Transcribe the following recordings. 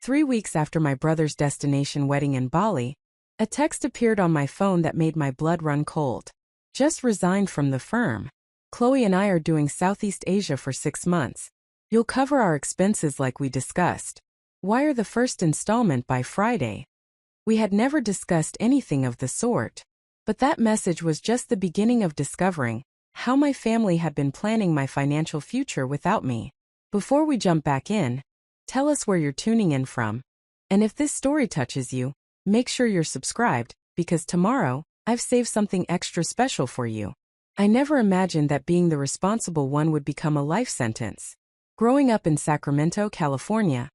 3 weeks after my brother's destination wedding in Bali, a text appeared on my phone that made my blood run cold. Just resigned from the firm. Chloe and I are doing Southeast Asia for 6 months. You'll cover our expenses like we discussed. Wire the first installment by Friday. We had never discussed anything of the sort. But that message was just the beginning of discovering how my family had been planning my financial future without me. Before we jump back in, tell us where you're tuning in from. And if this story touches you, make sure you're subscribed, because tomorrow, I've saved something extra special for you. I never imagined that being the responsible one would become a life sentence. Growing up in Sacramento, California,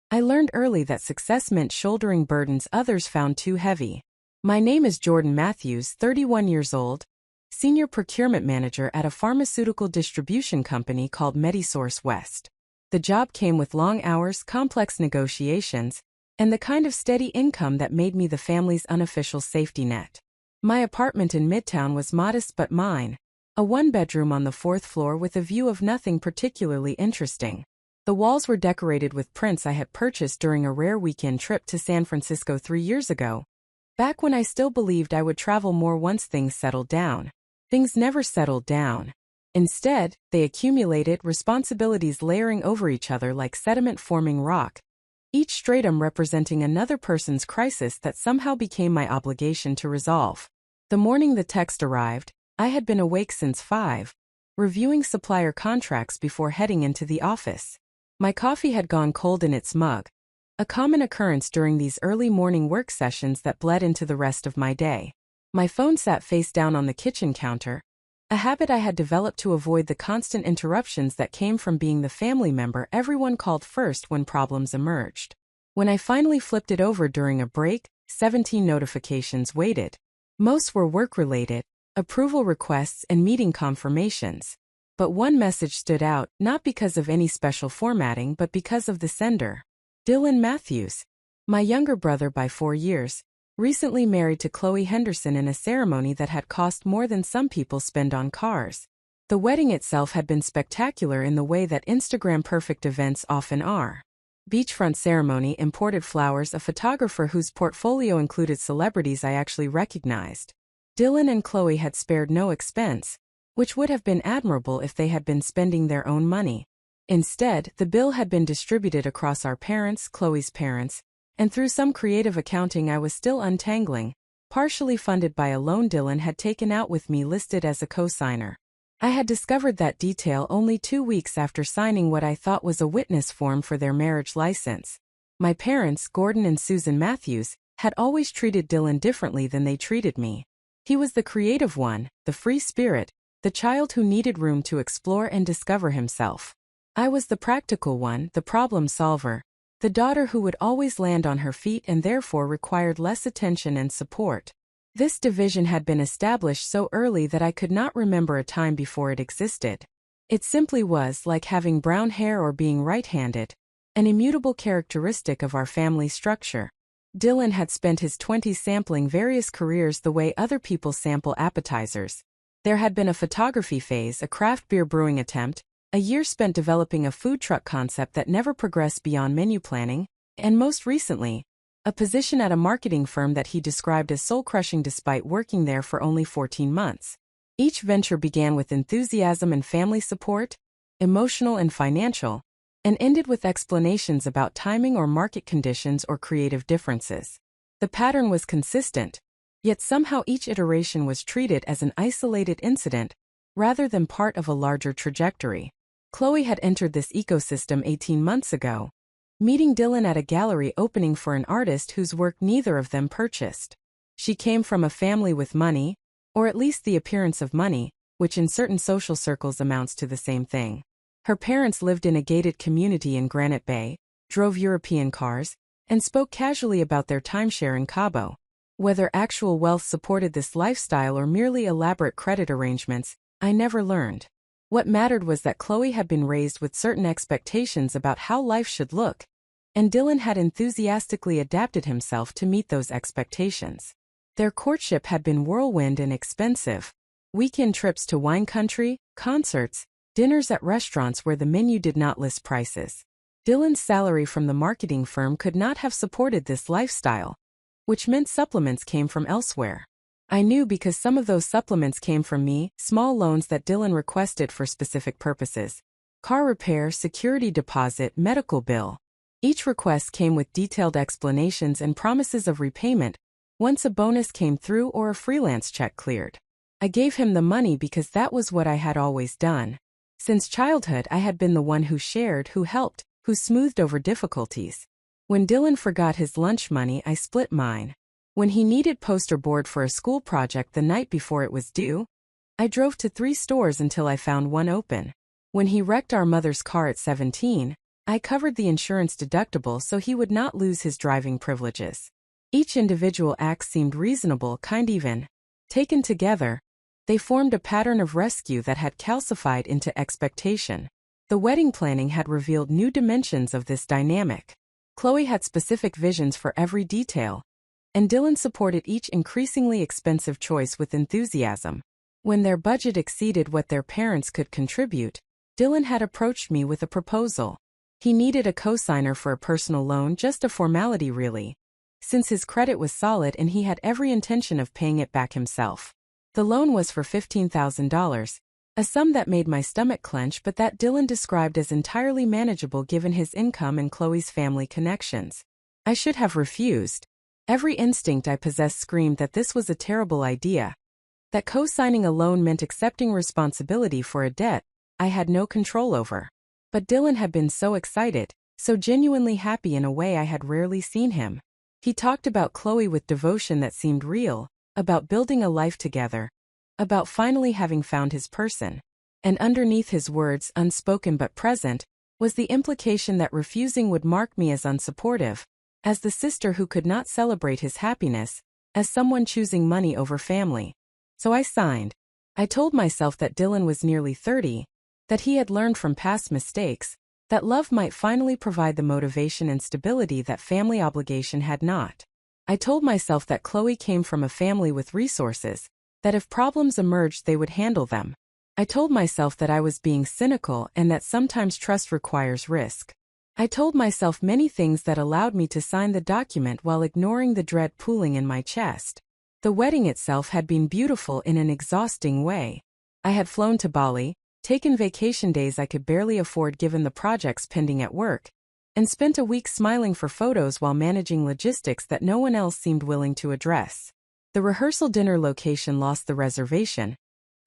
I learned early that success meant shouldering burdens others found too heavy. My name is Jordan Matthews, 31 years old, Senior Procurement Manager at a pharmaceutical distribution company called MediSource West. The job came with long hours, complex negotiations, and the kind of steady income that made me the family's unofficial safety net. My apartment in Midtown was modest but mine, a one-bedroom on the 4th floor with a view of nothing particularly interesting. The walls were decorated with prints I had purchased during a rare weekend trip to San Francisco 3 years ago, back when I still believed I would travel more once things settled down. Things never settled down. Instead, they accumulated, responsibilities layering over each other like sediment-forming rock, each stratum representing another person's crisis that somehow became my obligation to resolve. The morning the text arrived, I had been awake since 5, reviewing supplier contracts before heading into the office. My coffee had gone cold in its mug, a common occurrence during these early morning work sessions that bled into the rest of my day. My phone sat face down on the kitchen counter, a habit I had developed to avoid the constant interruptions that came from being the family member everyone called first when problems emerged. When I finally flipped it over during a break, 17 notifications waited. Most were work-related, approval requests and meeting confirmations. But one message stood out, not because of any special formatting but because of the sender. Dylan Matthews, my younger brother by 4 years, recently married to Chloe Henderson in a ceremony that had cost more than some people spend on cars. The wedding itself had been spectacular in the way that Instagram-perfect events often are. Beachfront ceremony, imported flowers, a photographer whose portfolio included celebrities I actually recognized. Dylan and Chloe had spared no expense, which would have been admirable if they had been spending their own money. Instead, the bill had been distributed across our parents, Chloe's parents, and through some creative accounting I was still untangling, partially funded by a loan Dylan had taken out with me listed as a co-signer. I had discovered that detail only 2 weeks after signing what I thought was a witness form for their marriage license. My parents, Gordon and Susan Matthews, had always treated Dylan differently than they treated me. He was the creative one, the free spirit, the child who needed room to explore and discover himself. I was the practical one, the problem solver, the daughter who would always land on her feet and therefore required less attention and support. This division had been established so early that I could not remember a time before it existed. It simply was like having brown hair or being right-handed, an immutable characteristic of our family structure. Dylan had spent his 20s sampling various careers the way other people sample appetizers. There had been a photography phase, a craft beer brewing attempt, a year spent developing a food truck concept that never progressed beyond menu planning, and most recently, a position at a marketing firm that he described as soul-crushing despite working there for only 14 months. Each venture began with enthusiasm and family support, emotional and financial, and ended with explanations about timing or market conditions or creative differences. The pattern was consistent, yet somehow each iteration was treated as an isolated incident, rather than part of a larger trajectory. Chloe had entered this ecosystem 18 months ago, meeting Dylan at a gallery opening for an artist whose work neither of them purchased. She came from a family with money, or at least the appearance of money, which in certain social circles amounts to the same thing. Her parents lived in a gated community in Granite Bay, drove European cars, and spoke casually about their timeshare in Cabo. Whether actual wealth supported this lifestyle or merely elaborate credit arrangements, I never learned. What mattered was that Chloe had been raised with certain expectations about how life should look, and Dylan had enthusiastically adapted himself to meet those expectations. Their courtship had been whirlwind and expensive. Weekend trips to wine country, concerts, dinners at restaurants where the menu did not list prices. Dylan's salary from the marketing firm could not have supported this lifestyle, which meant supplements came from elsewhere. I knew because some of those supplements came from me, small loans that Dylan requested for specific purposes. Car repair, security deposit, medical bill. Each request came with detailed explanations and promises of repayment once a bonus came through or a freelance check cleared. I gave him the money because that was what I had always done. Since childhood, I had been the one who shared, who helped, who smoothed over difficulties. When Dylan forgot his lunch money, I split mine. When he needed poster board for a school project the night before it was due, I drove to 3 stores until I found one open. When he wrecked our mother's car at 17, I covered the insurance deductible so he would not lose his driving privileges. Each individual act seemed reasonable, kind even. Taken together, they formed a pattern of rescue that had calcified into expectation. The wedding planning had revealed new dimensions of this dynamic. Chloe had specific visions for every detail, and Dylan supported each increasingly expensive choice with enthusiasm. When their budget exceeded what their parents could contribute, Dylan had approached me with a proposal. He needed a cosigner for a personal loan, just a formality really, since his credit was solid and he had every intention of paying it back himself. The loan was for $15,000, a sum that made my stomach clench but that Dylan described as entirely manageable given his income and Chloe's family connections. I should have refused. Every instinct I possessed screamed that this was a terrible idea, that co-signing a loan meant accepting responsibility for a debt I had no control over. But Dylan had been so excited, so genuinely happy in a way I had rarely seen him. He talked about Chloe with devotion that seemed real, about building a life together, about finally having found his person. And underneath his words, unspoken but present, was the implication that refusing would mark me as unsupportive, as the sister who could not celebrate his happiness, as someone choosing money over family. So I signed. I told myself that Dylan was nearly 30, that he had learned from past mistakes, that love might finally provide the motivation and stability that family obligation had not. I told myself that Chloe came from a family with resources, that if problems emerged they would handle them. I told myself that I was being cynical and that sometimes trust requires risk. I told myself many things that allowed me to sign the document while ignoring the dread pooling in my chest. The wedding itself had been beautiful in an exhausting way. I had flown to Bali, taken vacation days I could barely afford given the projects pending at work, and spent a week smiling for photos while managing logistics that no one else seemed willing to address. The rehearsal dinner location lost the reservation,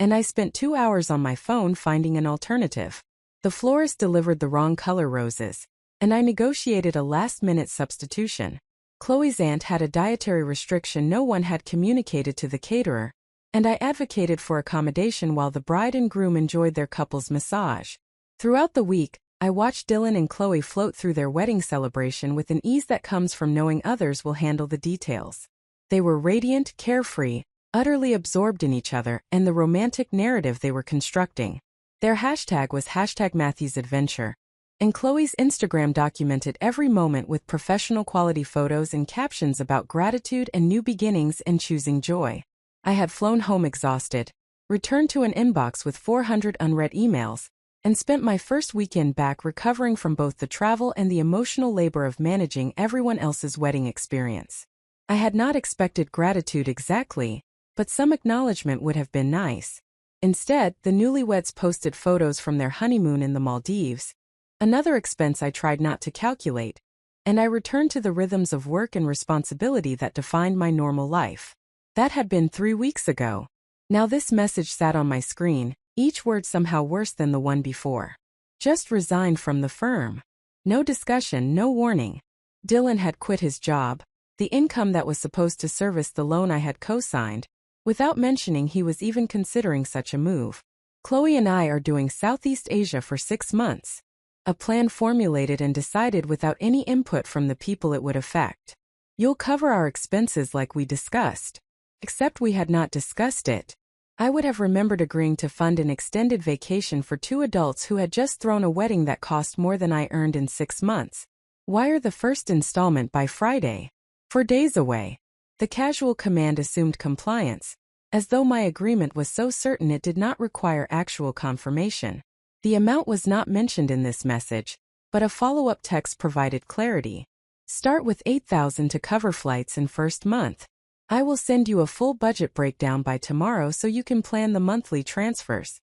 and I spent 2 hours on my phone finding an alternative. The florist delivered the wrong color roses, and I negotiated a last-minute substitution. Chloe's aunt had a dietary restriction no one had communicated to the caterer, and I advocated for accommodation while the bride and groom enjoyed their couple's massage. Throughout the week, I watched Dylan and Chloe float through their wedding celebration with an ease that comes from knowing others will handle the details. They were radiant, carefree, utterly absorbed in each other and the romantic narrative they were constructing. Their hashtag was #MatthewsAdventure, and Chloe's Instagram documented every moment with professional quality photos and captions about gratitude and new beginnings and choosing joy. I had flown home exhausted, returned to an inbox with 400 unread emails, and spent my first weekend back recovering from both the travel and the emotional labor of managing everyone else's wedding experience. I had not expected gratitude exactly, but some acknowledgement would have been nice. Instead, the newlyweds posted photos from their honeymoon in the Maldives, another expense I tried not to calculate, and I returned to the rhythms of work and responsibility that defined my normal life. That had been 3 weeks ago. Now this message sat on my screen, each word somehow worse than the one before. Just resigned from the firm. No discussion, no warning. Dylan had quit his job, the income that was supposed to service the loan I had co-signed, without mentioning he was even considering such a move. Chloe and I are doing Southeast Asia for 6 months. A plan formulated and decided without any input from the people it would affect. You'll cover our expenses like we discussed. Except we had not discussed it. I would have remembered agreeing to fund an extended vacation for 2 adults who had just thrown a wedding that cost more than I earned in 6 months. Wire the first installment by Friday. 4 days away. The casual command assumed compliance, as though my agreement was so certain it did not require actual confirmation. The amount was not mentioned in this message, but a follow-up text provided clarity. Start with $8,000 to cover flights in first month. I will send you a full budget breakdown by tomorrow so you can plan the monthly transfers.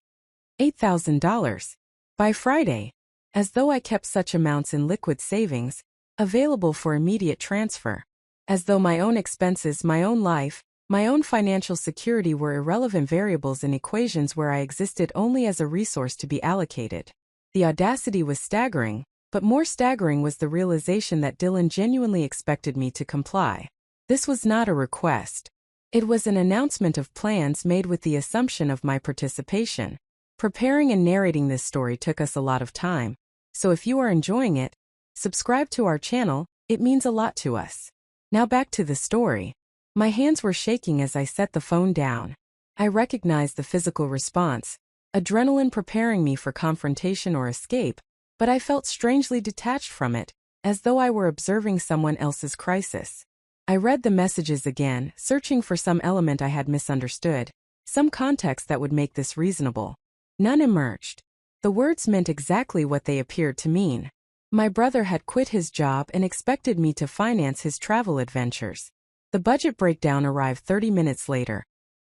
$8,000. By Friday. As though I kept such amounts in liquid savings, available for immediate transfer. As though my own expenses, my own life, my own financial security were irrelevant variables in equations where I existed only as a resource to be allocated. The audacity was staggering, but more staggering was the realization that Dylan genuinely expected me to comply. This was not a request. It was an announcement of plans made with the assumption of my participation. Preparing and narrating this story took us a lot of time, so if you are enjoying it, subscribe to our channel, it means a lot to us. Now back to the story. My hands were shaking as I set the phone down. I recognized the physical response, adrenaline preparing me for confrontation or escape, but I felt strangely detached from it, as though I were observing someone else's crisis. I read the messages again, searching for some element I had misunderstood, some context that would make this reasonable. None emerged. The words meant exactly what they appeared to mean. My brother had quit his job and expected me to finance his travel adventures. The budget breakdown arrived 30 minutes later.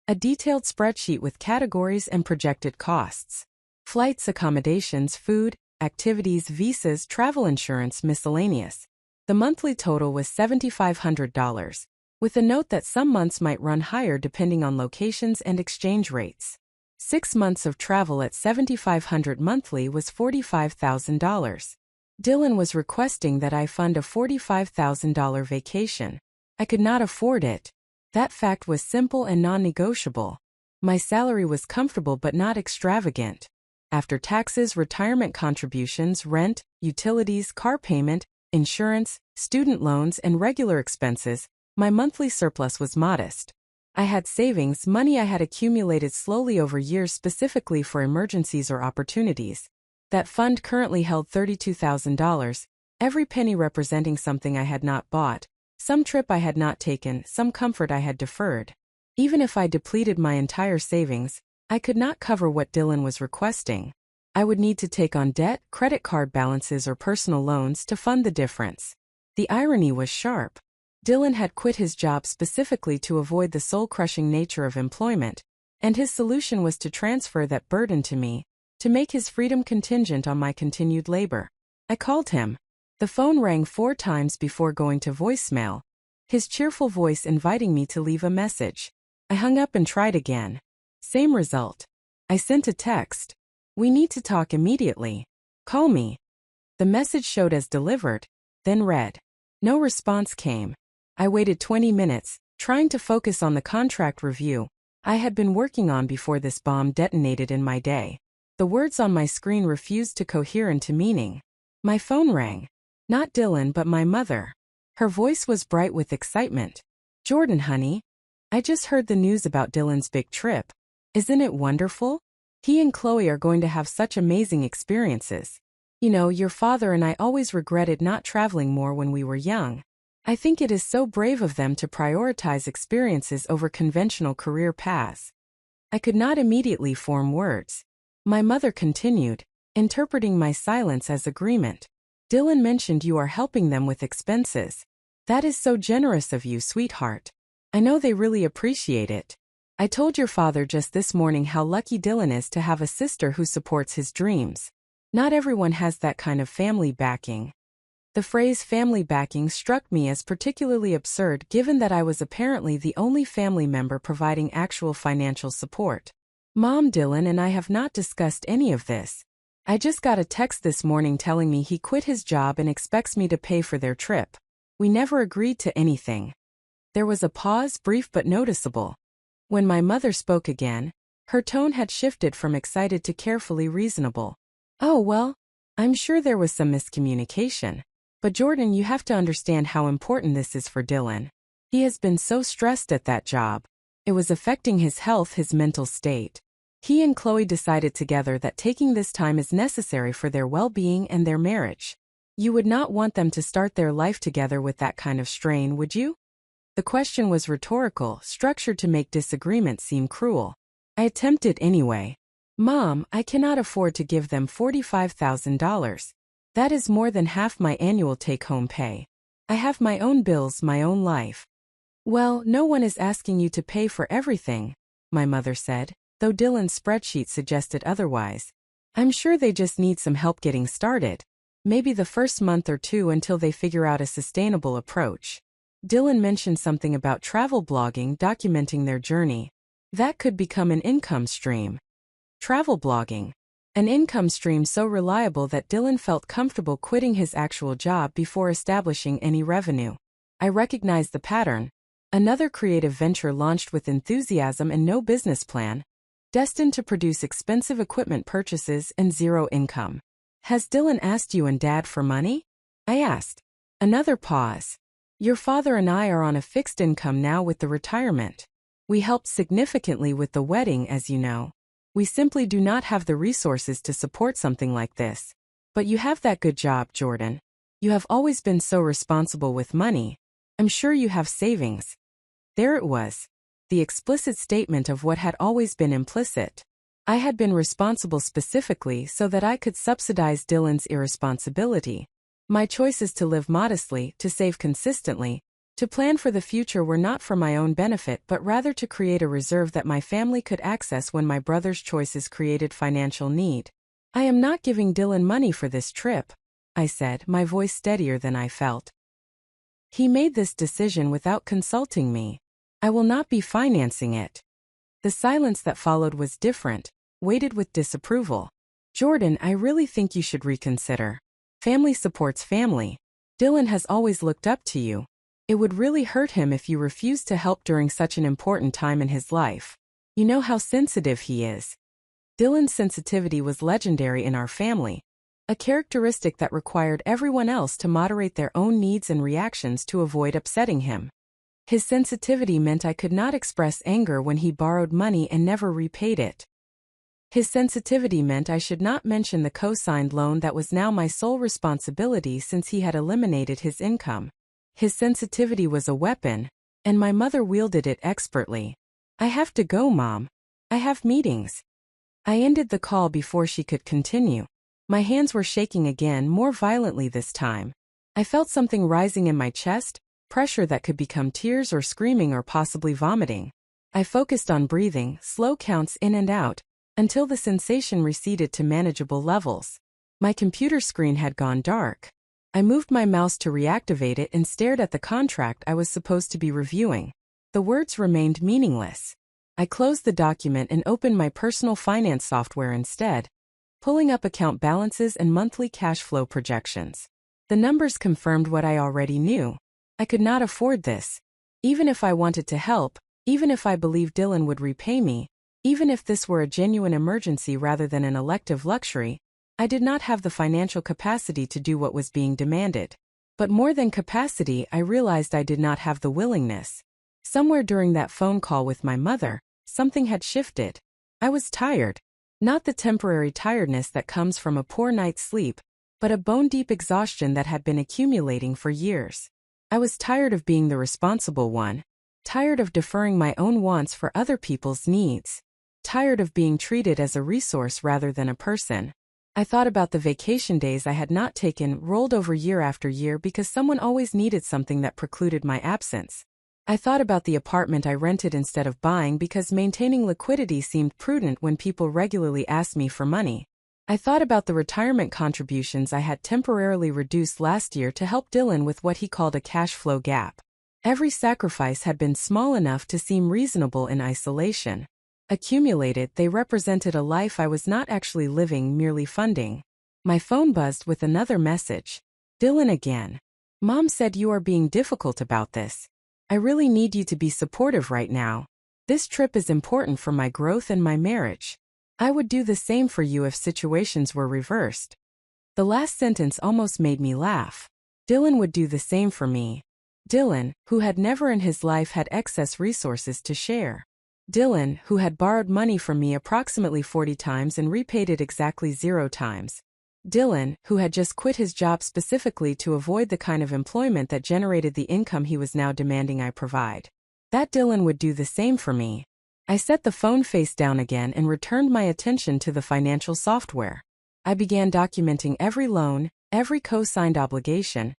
A detailed spreadsheet with categories and projected costs. Flights, accommodations, food, activities, visas, travel insurance, miscellaneous. The monthly total was $7,500, with a note that some months might run higher depending on locations and exchange rates. 6 months of travel at $7,500 monthly was $45,000. Dylan was requesting that I fund a $45,000 vacation. I could not afford it. That fact was simple and non-negotiable. My salary was comfortable but not extravagant. After taxes, retirement contributions, rent, utilities, car payment, insurance, student loans, and regular expenses, my monthly surplus was modest. I had savings, money I had accumulated slowly over years specifically for emergencies or opportunities. That fund currently held $32,000, every penny representing something I had not bought, some trip I had not taken, some comfort I had deferred. Even if I depleted my entire savings, I could not cover what Dylan was requesting. I would need to take on debt, credit card balances, or personal loans to fund the difference. The irony was sharp. Dylan had quit his job specifically to avoid the soul-crushing nature of employment, and his solution was to transfer that burden to me, to make his freedom contingent on my continued labor. I called him. The phone rang 4 times before going to voicemail, his cheerful voice inviting me to leave a message. I hung up and tried again. Same result. I sent a text. We need to talk immediately. Call me. The message showed as delivered, then read. No response came. I waited 20 minutes, trying to focus on the contract review I had been working on before this bomb detonated in my day. The words on my screen refused to cohere into meaning. My phone rang. Not Dylan but my mother. Her voice was bright with excitement. Jordan, honey. I just heard the news about Dylan's big trip. Isn't it wonderful? He and Chloe are going to have such amazing experiences. You know, your father and I always regretted not traveling more when we were young. I think it is so brave of them to prioritize experiences over conventional career paths. I could not immediately form words. My mother continued, interpreting my silence as agreement. Dylan mentioned you are helping them with expenses. That is so generous of you, sweetheart. I know they really appreciate it. I told your father just this morning how lucky Dylan is to have a sister who supports his dreams. Not everyone has that kind of family backing. The phrase family backing struck me as particularly absurd given that I was apparently the only family member providing actual financial support. Mom, Dylan and I have not discussed any of this. I just got a text this morning telling me he quit his job and expects me to pay for their trip. We never agreed to anything. There was a pause, brief but noticeable. When my mother spoke again, her tone had shifted from excited to carefully reasonable. Oh well, I'm sure there was some miscommunication. But Jordan, you have to understand how important this is for Dylan. He has been so stressed at that job. It was affecting his health, his mental state. He and Chloe decided together that taking this time is necessary for their well-being and their marriage. You would not want them to start their life together with that kind of strain, would you? The question was rhetorical, structured to make disagreement seem cruel. I attempted anyway. Mom, I cannot afford to give them $45,000. That is more than half my annual take-home pay. I have my own bills, my own life. Well, no one is asking you to pay for everything, my mother said, though Dylan's spreadsheet suggested otherwise. I'm sure they just need some help getting started. Maybe the first month or two until they figure out a sustainable approach. Dylan mentioned something about travel blogging, documenting their journey. That could become an income stream. Travel blogging. An income stream so reliable that Dylan felt comfortable quitting his actual job before establishing any revenue. I recognized the pattern. Another creative venture launched with enthusiasm and no business plan, destined to produce expensive equipment purchases and zero income. Has Dylan asked you and Dad for money? I asked. Another pause. Your father and I are on a fixed income now with the retirement. We helped significantly with the wedding, as you know. We simply do not have the resources to support something like this. But you have that good job, Jordan. You have always been so responsible with money. I'm sure you have savings. There it was. The explicit statement of what had always been implicit. I had been responsible specifically so that I could subsidize Dylan's irresponsibility. My choices to live modestly, to save consistently, to plan for the future were not for my own benefit but rather to create a reserve that my family could access when my brother's choices created financial need. I am not giving Dylan money for this trip, I said, my voice steadier than I felt. He made this decision without consulting me. I will not be financing it. The silence that followed was different, weighted with disapproval. Jordan, I really think you should reconsider. Family supports family. Dylan has always looked up to you. It would really hurt him if you refused to help during such an important time in his life. You know how sensitive he is. Dylan's sensitivity was legendary in our family, a characteristic that required everyone else to moderate their own needs and reactions to avoid upsetting him. His sensitivity meant I could not express anger when he borrowed money and never repaid it. His sensitivity meant I should not mention the co-signed loan that was now my sole responsibility since he had eliminated his income. His sensitivity was a weapon, and my mother wielded it expertly. I have to go, Mom. I have meetings. I ended the call before she could continue. My hands were shaking again, more violently this time. I felt something rising in my chest, pressure that could become tears or screaming or possibly vomiting. I focused on breathing, slow counts in and out, until the sensation receded to manageable levels. My computer screen had gone dark. I moved my mouse to reactivate it and stared at the contract I was supposed to be reviewing. The words remained meaningless. I closed the document and opened my personal finance software instead, pulling up account balances and monthly cash flow projections. The numbers confirmed what I already knew. I could not afford this. Even if I wanted to help, even if I believed Dylan would repay me, even if this were a genuine emergency rather than an elective luxury, I did not have the financial capacity to do what was being demanded. But more than capacity, I realized I did not have the willingness. Somewhere during that phone call with my mother, something had shifted. I was tired. Not the temporary tiredness that comes from a poor night's sleep, but a bone-deep exhaustion that had been accumulating for years. I was tired of being the responsible one, tired of deferring my own wants for other people's needs, tired of being treated as a resource rather than a person. I thought about the vacation days I had not taken, rolled over year after year because someone always needed something that precluded my absence. I thought about the apartment I rented instead of buying because maintaining liquidity seemed prudent when people regularly asked me for money. I thought about the retirement contributions I had temporarily reduced last year to help Dylan with what he called a cash flow gap. Every sacrifice had been small enough to seem reasonable in isolation. Accumulated, they represented a life I was not actually living, merely funding. My phone buzzed with another message. Dylan again. Mom said you are being difficult about this. I really need you to be supportive right now. This trip is important for my growth and my marriage. I would do the same for you if situations were reversed. The last sentence almost made me laugh. Dylan would do the same for me. Dylan, who had never in his life had excess resources to share. Dylan, who had borrowed money from me approximately 40 times and repaid it exactly 0 times. Dylan, who had just quit his job specifically to avoid the kind of employment that generated the income he was now demanding I provide. That Dylan would do the same for me. I set the phone face down again and returned my attention to the financial software. I began documenting every loan, every co-signed obligation,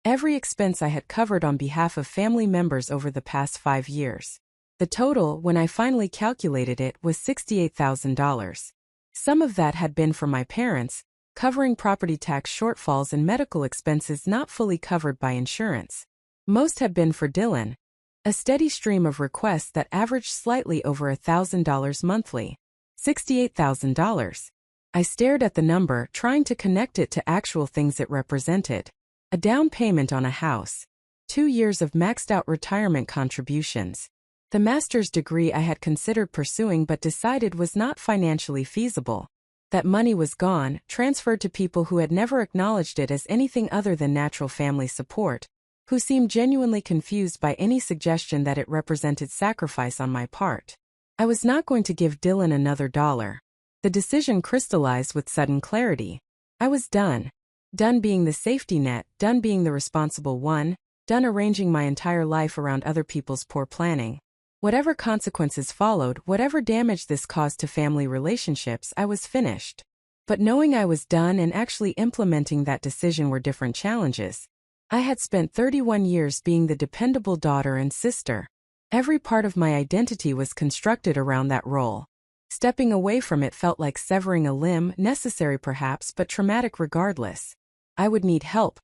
every expense I had covered on behalf of family members over the past 5 years. The total, when I finally calculated it, was $68,000. Some of that had been for my parents, covering property tax shortfalls and medical expenses not fully covered by insurance. Most had been for Dylan, a steady stream of requests that averaged slightly over $1,000 monthly. $68,000. I stared at the number, trying to connect it to actual things it represented. A down payment on a house. 2 years of maxed-out retirement contributions. The master's degree I had considered pursuing but decided was not financially feasible. That money was gone, transferred to people who had never acknowledged it as anything other than natural family support, who seemed genuinely confused by any suggestion that it represented sacrifice on my part. I was not going to give Dylan another dollar. The decision crystallized with sudden clarity. I was done. Done being the safety net, done being the responsible one, done arranging my entire life around other people's poor planning. Whatever consequences followed, whatever damage this caused to family relationships, I was finished. But knowing I was done and actually implementing that decision were different challenges. I had spent 31 years being the dependable daughter and sister. Every part of my identity was constructed around that role. Stepping away from it felt like severing a limb, necessary perhaps, but traumatic regardless. I would need help,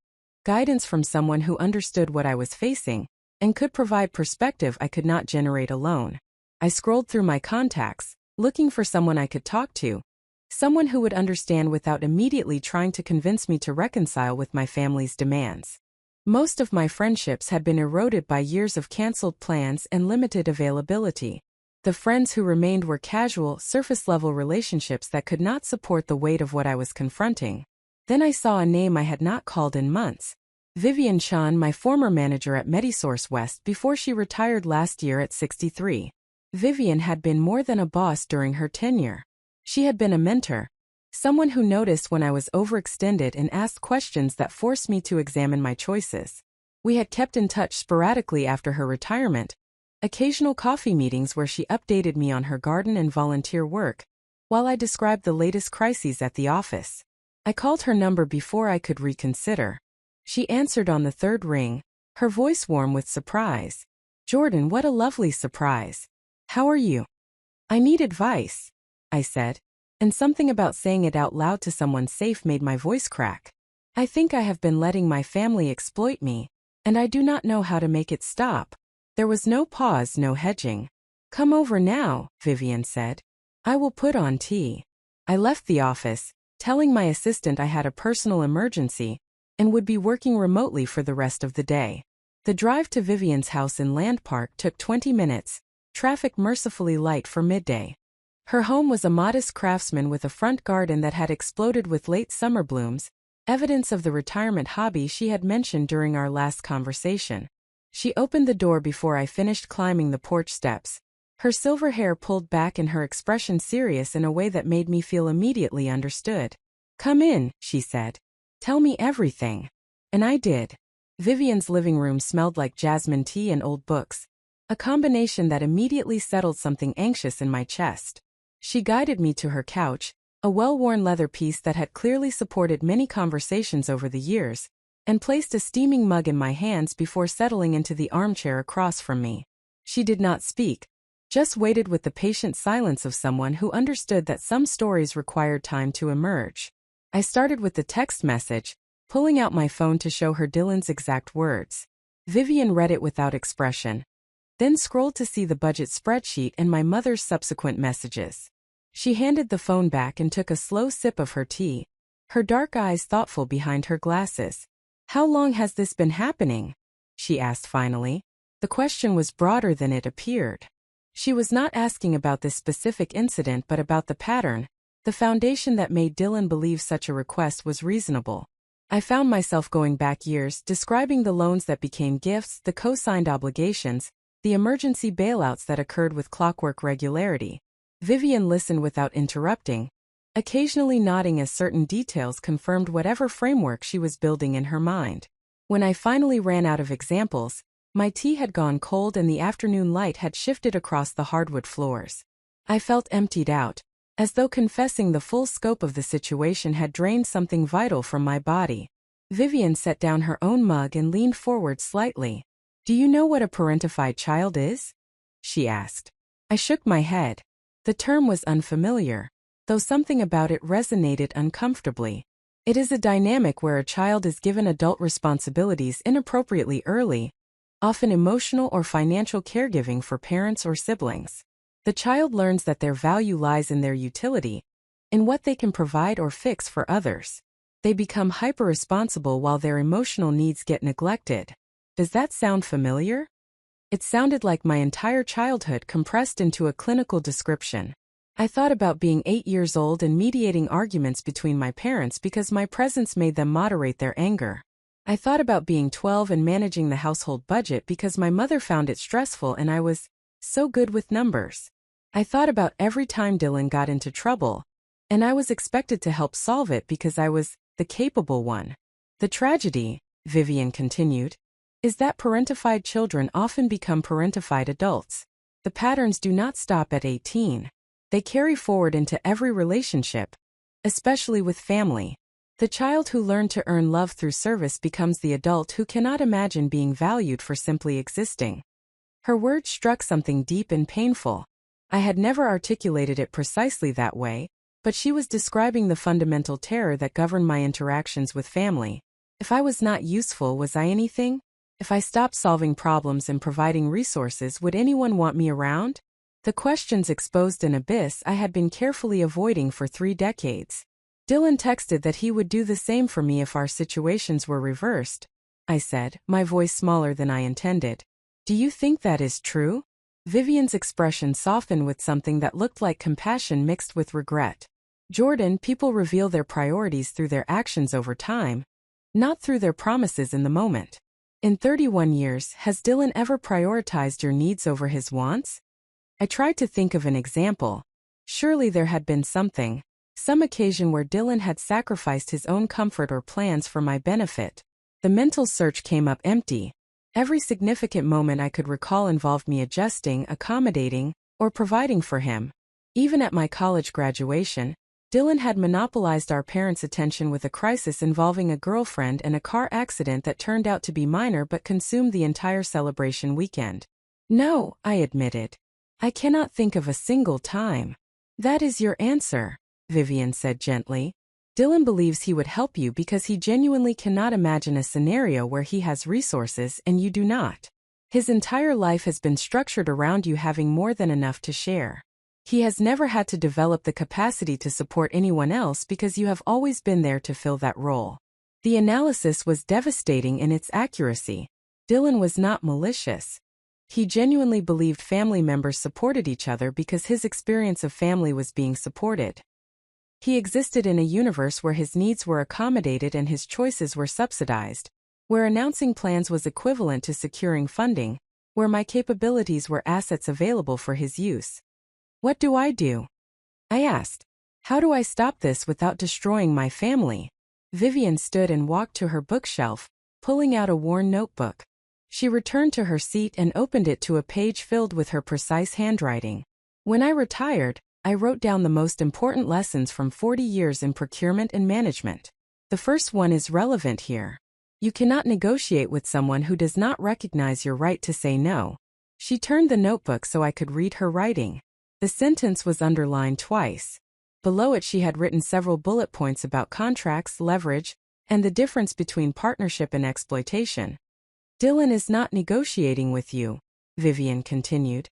guidance from someone who understood what I was facing, and could provide perspective I could not generate alone. I scrolled through my contacts, looking for someone I could talk to, someone who would understand without immediately trying to convince me to reconcile with my family's demands. Most of my friendships had been eroded by years of canceled plans and limited availability. The friends who remained were casual, surface-level relationships that could not support the weight of what I was confronting. Then I saw a name I had not called in months. Vivian Chan, my former manager at Medisource West before she retired last year at 63. Vivian had been more than a boss during her tenure. She had been a mentor, someone who noticed when I was overextended and asked questions that forced me to examine my choices. We had kept in touch sporadically after her retirement, occasional coffee meetings where she updated me on her garden and volunteer work, while I described the latest crises at the office. I called her number before I could reconsider. She answered on the third ring, her voice warm with surprise. "Jordan, what a lovely surprise. How are you?" "I need advice," I said, and something about saying it out loud to someone safe made my voice crack. "I think I have been letting my family exploit me, and I do not know how to make it stop." There was no pause, no hedging. "Come over now," Vivian said. "I will put on tea." I left the office, telling my assistant I had a personal emergency and would be working remotely for the rest of the day. The drive to Vivian's house in Land Park took 20 minutes, traffic mercifully light for midday. Her home was a modest craftsman with a front garden that had exploded with late summer blooms, evidence of the retirement hobby she had mentioned during our last conversation. She opened the door before I finished climbing the porch steps, her silver hair pulled back and her expression serious in a way that made me feel immediately understood. "Come in," she said. "Tell me everything." And I did. Vivian's living room smelled like jasmine tea and old books, a combination that immediately settled something anxious in my chest. She guided me to her couch, a well-worn leather piece that had clearly supported many conversations over the years, and placed a steaming mug in my hands before settling into the armchair across from me. She did not speak, just waited with the patient silence of someone who understood that some stories required time to emerge. I started with the text message, pulling out my phone to show her Dylan's exact words. Vivian read it without expression, then scrolled to see the budget spreadsheet and my mother's subsequent messages. She handed the phone back and took a slow sip of her tea, her dark eyes thoughtful behind her glasses. "How long has this been happening?" she asked finally. The question was broader than it appeared. She was not asking about this specific incident but about the pattern, the foundation that made Dylan believe such a request was reasonable. I found myself going back years, describing the loans that became gifts, the co-signed obligations, the emergency bailouts that occurred with clockwork regularity. Vivian listened without interrupting, occasionally nodding as certain details confirmed whatever framework she was building in her mind. When I finally ran out of examples, my tea had gone cold and the afternoon light had shifted across the hardwood floors. I felt emptied out, as though confessing the full scope of the situation had drained something vital from my body. Vivian set down her own mug and leaned forward slightly. Do you know what a parentified child is? She asked. I shook my head. The term was unfamiliar, though something about it resonated uncomfortably. It is a dynamic where a child is given adult responsibilities inappropriately early, often emotional or financial caregiving for parents or siblings. The child learns that their value lies in their utility, in what they can provide or fix for others. They become hyper-responsible while their emotional needs get neglected. Does that sound familiar? It sounded like my entire childhood compressed into a clinical description. I thought about being 8 years old and mediating arguments between my parents because my presence made them moderate their anger. I thought about being 12 and managing the household budget because my mother found it stressful and I was so good with numbers. I thought about every time Dylan got into trouble, and I was expected to help solve it because I was the capable one. The tragedy, Vivian continued, is that parentified children often become parentified adults. The patterns do not stop at 18. They carry forward into every relationship, especially with family. The child who learned to earn love through service becomes the adult who cannot imagine being valued for simply existing. Her words struck something deep and painful. I had never articulated it precisely that way, but she was describing the fundamental terror that governed my interactions with family. If I was not useful, was I anything? If I stopped solving problems and providing resources, would anyone want me around? The questions exposed an abyss I had been carefully avoiding for 3 decades. Dylan texted that he would do the same for me if our situations were reversed, I said, my voice smaller than I intended. Do you think that is true? Vivian's expression softened with something that looked like compassion mixed with regret. Jordan, people reveal their priorities through their actions over time, not through their promises in the moment. In 31 years, has Dylan ever prioritized your needs over his wants? I tried to think of an example. Surely there had been something, some occasion where Dylan had sacrificed his own comfort or plans for my benefit. The mental search came up empty. Every significant moment I could recall involved me adjusting, accommodating, or providing for him. Even at my college graduation, Dylan had monopolized our parents' attention with a crisis involving a girlfriend and a car accident that turned out to be minor but consumed the entire celebration weekend. No, I admitted. I cannot think of a single time. That is your answer, Vivian said gently. Dylan believes he would help you because he genuinely cannot imagine a scenario where he has resources and you do not. His entire life has been structured around you having more than enough to share. He has never had to develop the capacity to support anyone else because you have always been there to fill that role. The analysis was devastating in its accuracy. Dylan was not malicious. He genuinely believed family members supported each other because his experience of family was being supported. He existed in a universe where his needs were accommodated and his choices were subsidized, where announcing plans was equivalent to securing funding, where my capabilities were assets available for his use. What do? I asked. How do I stop this without destroying my family? Vivian stood and walked to her bookshelf, pulling out a worn notebook. She returned to her seat and opened it to a page filled with her precise handwriting. When I retired, I wrote down the most important lessons from 40 years in procurement and management. The first one is relevant here. You cannot negotiate with someone who does not recognize your right to say no. She turned the notebook so I could read her writing. The sentence was underlined twice. Below it she had written several bullet points about contracts, leverage, and the difference between partnership and exploitation. Dylan is not negotiating with you, Vivian continued.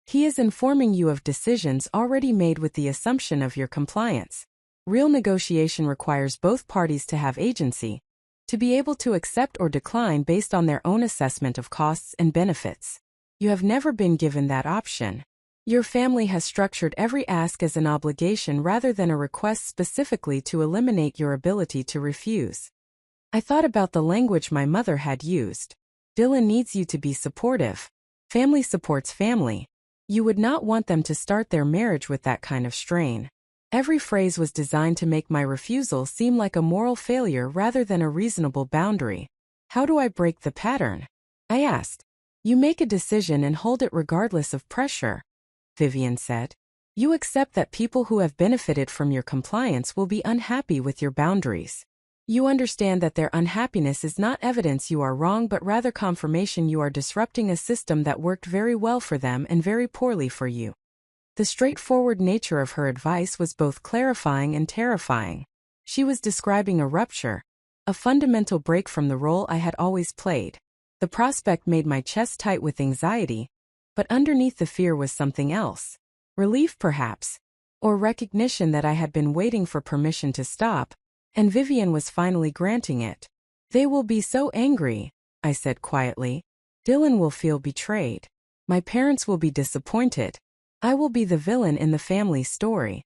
He is informing you of decisions already made with the assumption of your compliance. Real negotiation requires both parties to have agency, to be able to accept or decline based on their own assessment of costs and benefits. You have never been given that option. Your family has structured every ask as an obligation rather than a request specifically to eliminate your ability to refuse. I thought about the language my mother had used. Dylan needs you to be supportive. Family supports family. You would not want them to start their marriage with that kind of strain. Every phrase was designed to make my refusal seem like a moral failure rather than a reasonable boundary. How do I break the pattern? I asked. You make a decision and hold it regardless of pressure, Vivian said. You accept that people who have benefited from your compliance will be unhappy with your boundaries. You understand that their unhappiness is not evidence you are wrong but rather confirmation you are disrupting a system that worked very well for them and very poorly for you. The straightforward nature of her advice was both clarifying and terrifying. She was describing a rupture, a fundamental break from the role I had always played. The prospect made my chest tight with anxiety, but underneath the fear was something else. Relief perhaps, or recognition that I had been waiting for permission to stop, and Vivian was finally granting it. They will be so angry, I said quietly. Dylan will feel betrayed. My parents will be disappointed. I will be the villain in the family story.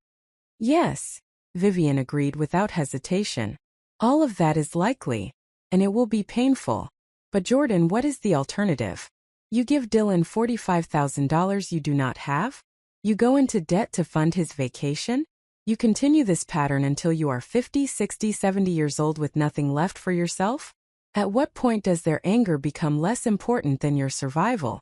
Yes, Vivian agreed without hesitation. All of that is likely, and it will be painful. But Jordan, what is the alternative? You give Dylan $45,000 you do not have? You go into debt to fund his vacation? You continue this pattern until you are 50, 60, 70 years old with nothing left for yourself? At what point does their anger become less important than your survival?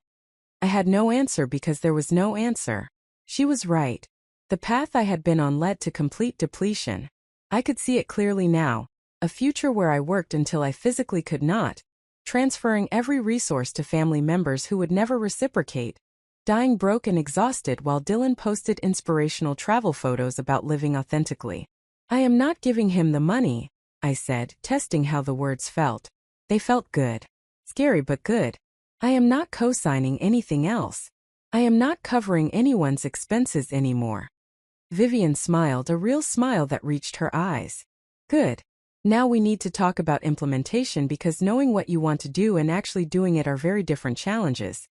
I had no answer because there was no answer. She was right. The path I had been on led to complete depletion. I could see it clearly now, a future where I worked until I physically could not, transferring every resource to family members who would never reciprocate, dying broke and exhausted while Dylan posted inspirational travel photos about living authentically. I am not giving him the money, I said, testing how the words felt. They felt good. Scary but good. I am not co-signing anything else. I am not covering anyone's expenses anymore. Vivian smiled, a real smile that reached her eyes. Good. Now we need to talk about implementation because knowing what you want to do and actually doing it are very different challenges.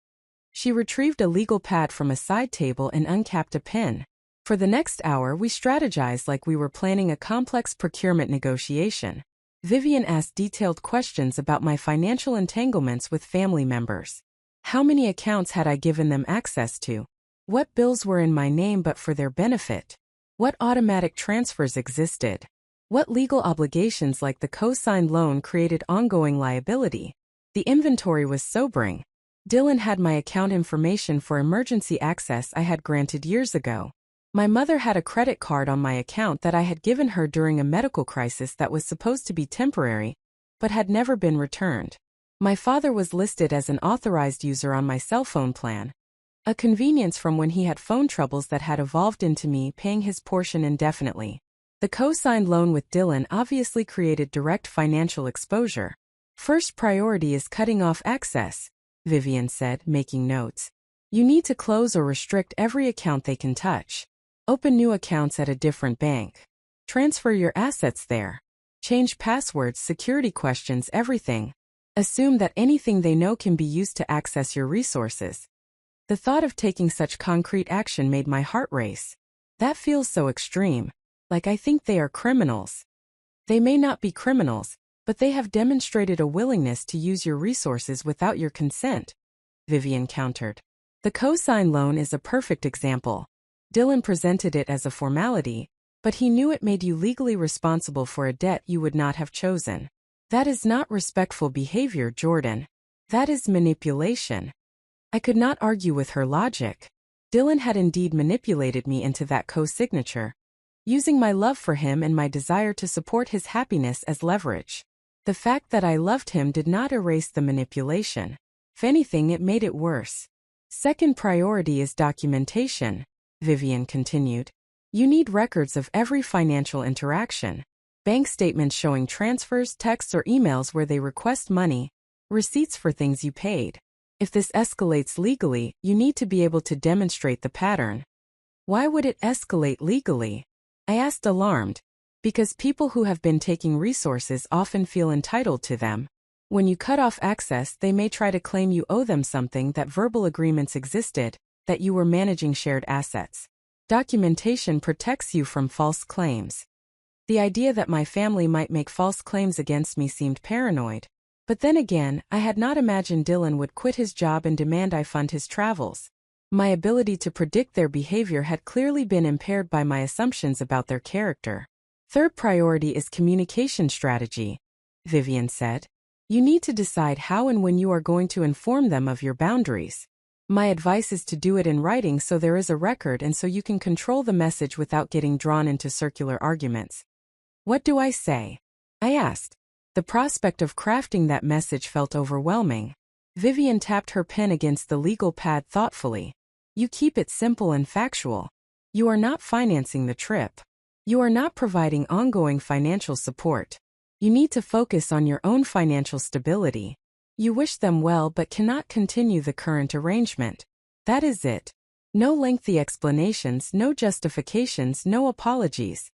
She retrieved a legal pad from a side table and uncapped a pen. For the next hour we strategized like we were planning a complex procurement negotiation. Vivian asked detailed questions about my financial entanglements with family members. How many accounts had I given them access to? What bills were in my name but for their benefit? What automatic transfers existed? What legal obligations like the co-signed loan created ongoing liability? The inventory was sobering. Dylan had my account information for emergency access I had granted years ago. My mother had a credit card on my account that I had given her during a medical crisis that was supposed to be temporary, but had never been returned. My father was listed as an authorized user on my cell phone plan, a convenience from when he had phone troubles that had evolved into me paying his portion indefinitely. The co-signed loan with Dylan obviously created direct financial exposure. First priority is cutting off access, Vivian said, making notes. You need to close or restrict every account they can touch. Open new accounts at a different bank. Transfer your assets there. Change passwords, security questions, everything. Assume that anything they know can be used to access your resources. The thought of taking such concrete action made my heart race. That feels so extreme. Like I think they are criminals. They may not be criminals, but they have demonstrated a willingness to use your resources without your consent, Vivian countered. The co-sign loan is a perfect example. Dylan presented it as a formality, but he knew it made you legally responsible for a debt you would not have chosen. That is not respectful behavior, Jordan. That is manipulation. I could not argue with her logic. Dylan had indeed manipulated me into that co-signature, using my love for him and my desire to support his happiness as leverage. The fact that I loved him did not erase the manipulation. If anything, it made it worse. Second priority is documentation, Vivian continued. You need records of every financial interaction. Bank statements showing transfers, texts or emails where they request money, receipts for things you paid. If this escalates legally, you need to be able to demonstrate the pattern. Why would it escalate legally? I asked, alarmed. Because people who have been taking resources often feel entitled to them. When you cut off access, they may try to claim you owe them something, that verbal agreements existed, that you were managing shared assets. Documentation protects you from false claims. The idea that my family might make false claims against me seemed paranoid. But then again, I had not imagined Dylan would quit his job and demand I fund his travels. My ability to predict their behavior had clearly been impaired by my assumptions about their character. Third priority is communication strategy, Vivian said. You need to decide how and when you are going to inform them of your boundaries. My advice is to do it in writing so there is a record and so you can control the message without getting drawn into circular arguments. What do I say? I asked. The prospect of crafting that message felt overwhelming. Vivian tapped her pen against the legal pad thoughtfully. You keep it simple and factual. You are not financing the trip. You are not providing ongoing financial support. You need to focus on your own financial stability. You wish them well but cannot continue the current arrangement. That is it. No lengthy explanations, no justifications, no apologies.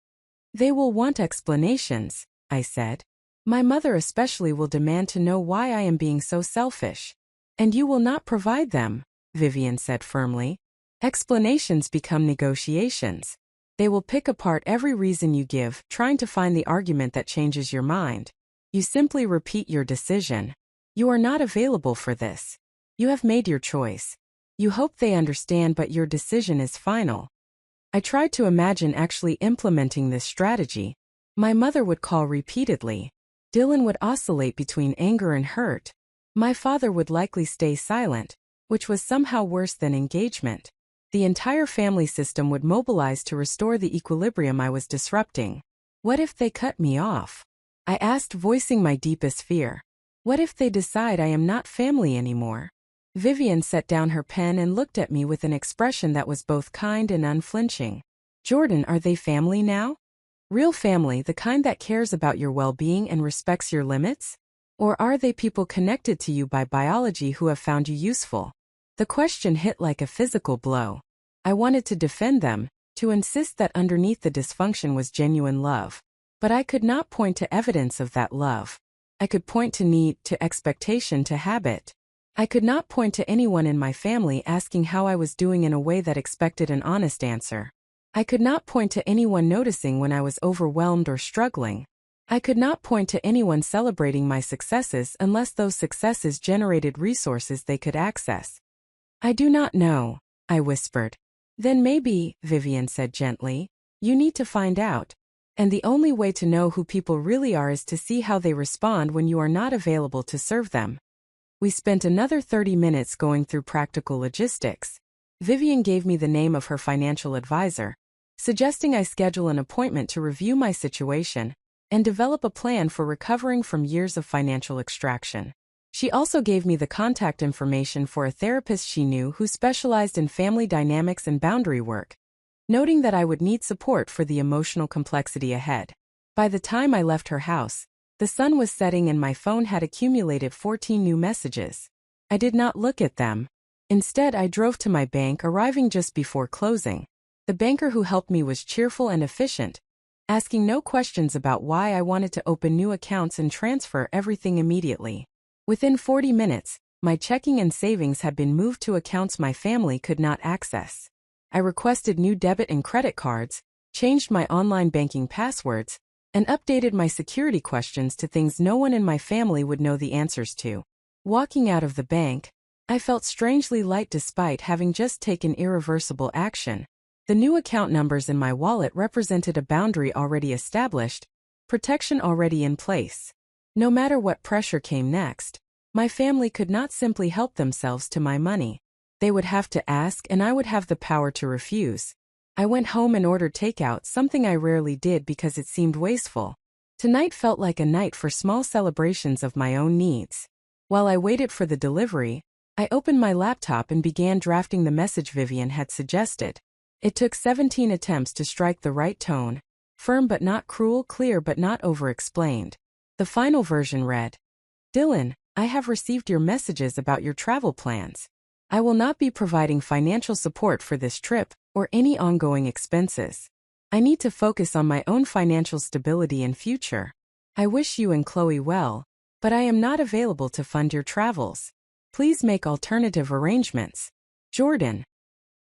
They will want explanations, I said. My mother especially will demand to know why I am being so selfish. And you will not provide them, Vivian said firmly. Explanations become negotiations. They will pick apart every reason you give, trying to find the argument that changes your mind. You simply repeat your decision. You are not available for this. You have made your choice. You hope they understand, but your decision is final. I tried to imagine actually implementing this strategy. My mother would call repeatedly. Dylan would oscillate between anger and hurt. My father would likely stay silent, which was somehow worse than engagement. The entire family system would mobilize to restore the equilibrium I was disrupting. What if they cut me off? I asked, voicing my deepest fear. What if they decide I am not family anymore? Vivian set down her pen and looked at me with an expression that was both kind and unflinching. Jordan, are they family now? Real family, the kind that cares about your well-being and respects your limits? Or are they people connected to you by biology who have found you useful? The question hit like a physical blow. I wanted to defend them, to insist that underneath the dysfunction was genuine love. But I could not point to evidence of that love. I could point to need, to expectation, to habit. I could not point to anyone in my family asking how I was doing in a way that expected an honest answer. I could not point to anyone noticing when I was overwhelmed or struggling. I could not point to anyone celebrating my successes unless those successes generated resources they could access. I do not know, I whispered. Then maybe, Vivian said gently, you need to find out. And the only way to know who people really are is to see how they respond when you are not available to serve them. We spent another 30 minutes going through practical logistics. Vivian gave me the name of her financial advisor, suggesting I schedule an appointment to review my situation and develop a plan for recovering from years of financial extraction. She also gave me the contact information for a therapist she knew who specialized in family dynamics and boundary work, noting that I would need support for the emotional complexity ahead. By the time I left her house, the sun was setting and my phone had accumulated 14 new messages. I did not look at them. Instead, I drove to my bank, arriving just before closing. The banker who helped me was cheerful and efficient, asking no questions about why I wanted to open new accounts and transfer everything immediately. Within 40 minutes, my checking and savings had been moved to accounts my family could not access. I requested new debit and credit cards, changed my online banking passwords, and updated my security questions to things no one in my family would know the answers to. Walking out of the bank, I felt strangely light despite having just taken irreversible action. The new account numbers in my wallet represented a boundary already established, protection already in place. No matter what pressure came next, my family could not simply help themselves to my money. They would have to ask, and I would have the power to refuse. I went home and ordered takeout, something I rarely did because it seemed wasteful. Tonight felt like a night for small celebrations of my own needs. While I waited for the delivery, I opened my laptop and began drafting the message Vivian had suggested. It took 17 attempts to strike the right tone, firm but not cruel, clear but not over-explained. The final version read, Dylan, I have received your messages about your travel plans. I will not be providing financial support for this trip or any ongoing expenses. I need to focus on my own financial stability and future. I wish you and Chloe well, but I am not available to fund your travels. Please make alternative arrangements. Jordan.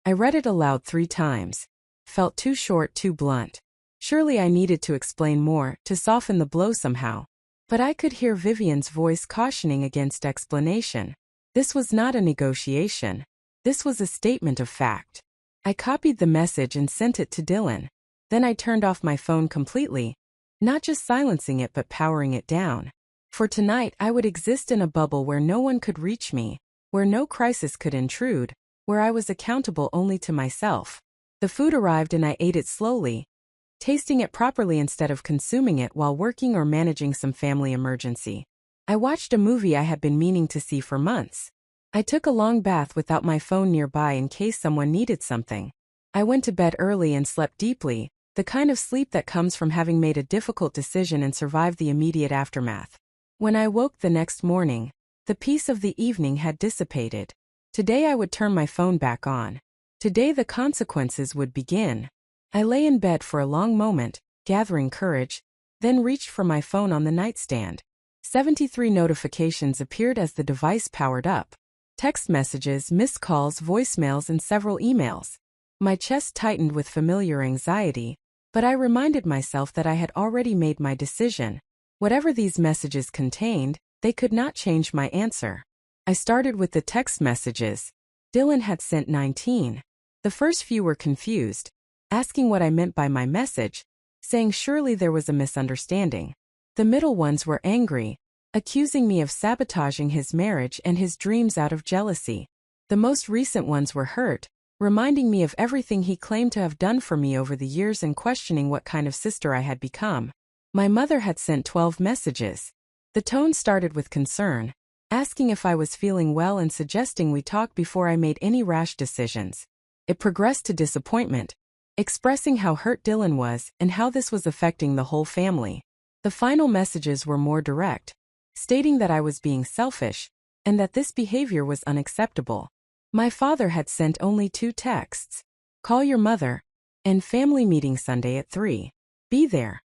I read it aloud 3 times. Felt too short, too blunt. Surely I needed to explain more, to soften the blow somehow. But I could hear Vivian's voice cautioning against explanation. This was not a negotiation. This was a statement of fact. I copied the message and sent it to Dylan. Then I turned off my phone completely, not just silencing it but powering it down. For tonight I would exist in a bubble where no one could reach me, where no crisis could intrude, where I was accountable only to myself. The food arrived and I ate it slowly, tasting it properly instead of consuming it while working or managing some family emergency. I watched a movie I had been meaning to see for months. I took a long bath without my phone nearby in case someone needed something. I went to bed early and slept deeply, the kind of sleep that comes from having made a difficult decision and survived the immediate aftermath. When I woke the next morning, the peace of the evening had dissipated. Today I would turn my phone back on. Today the consequences would begin. I lay in bed for a long moment, gathering courage, then reached for my phone on the nightstand. 73 notifications appeared as the device powered up. Text messages, missed calls, voicemails, and several emails. My chest tightened with familiar anxiety, but I reminded myself that I had already made my decision. Whatever these messages contained, they could not change my answer. I started with the text messages. Dylan had sent 19. The first few were confused, asking what I meant by my message, saying surely there was a misunderstanding. The middle ones were angry, accusing me of sabotaging his marriage and his dreams out of jealousy. The most recent ones were hurt, reminding me of everything he claimed to have done for me over the years and questioning what kind of sister I had become. My mother had sent 12 messages. The tone started with concern, asking if I was feeling well and suggesting we talk before I made any rash decisions. It progressed to disappointment, expressing how hurt Dylan was and how this was affecting the whole family. The final messages were more direct, stating that I was being selfish and that this behavior was unacceptable. My father had sent only 2 texts. Call your mother, and family meeting Sunday at 3. Be there.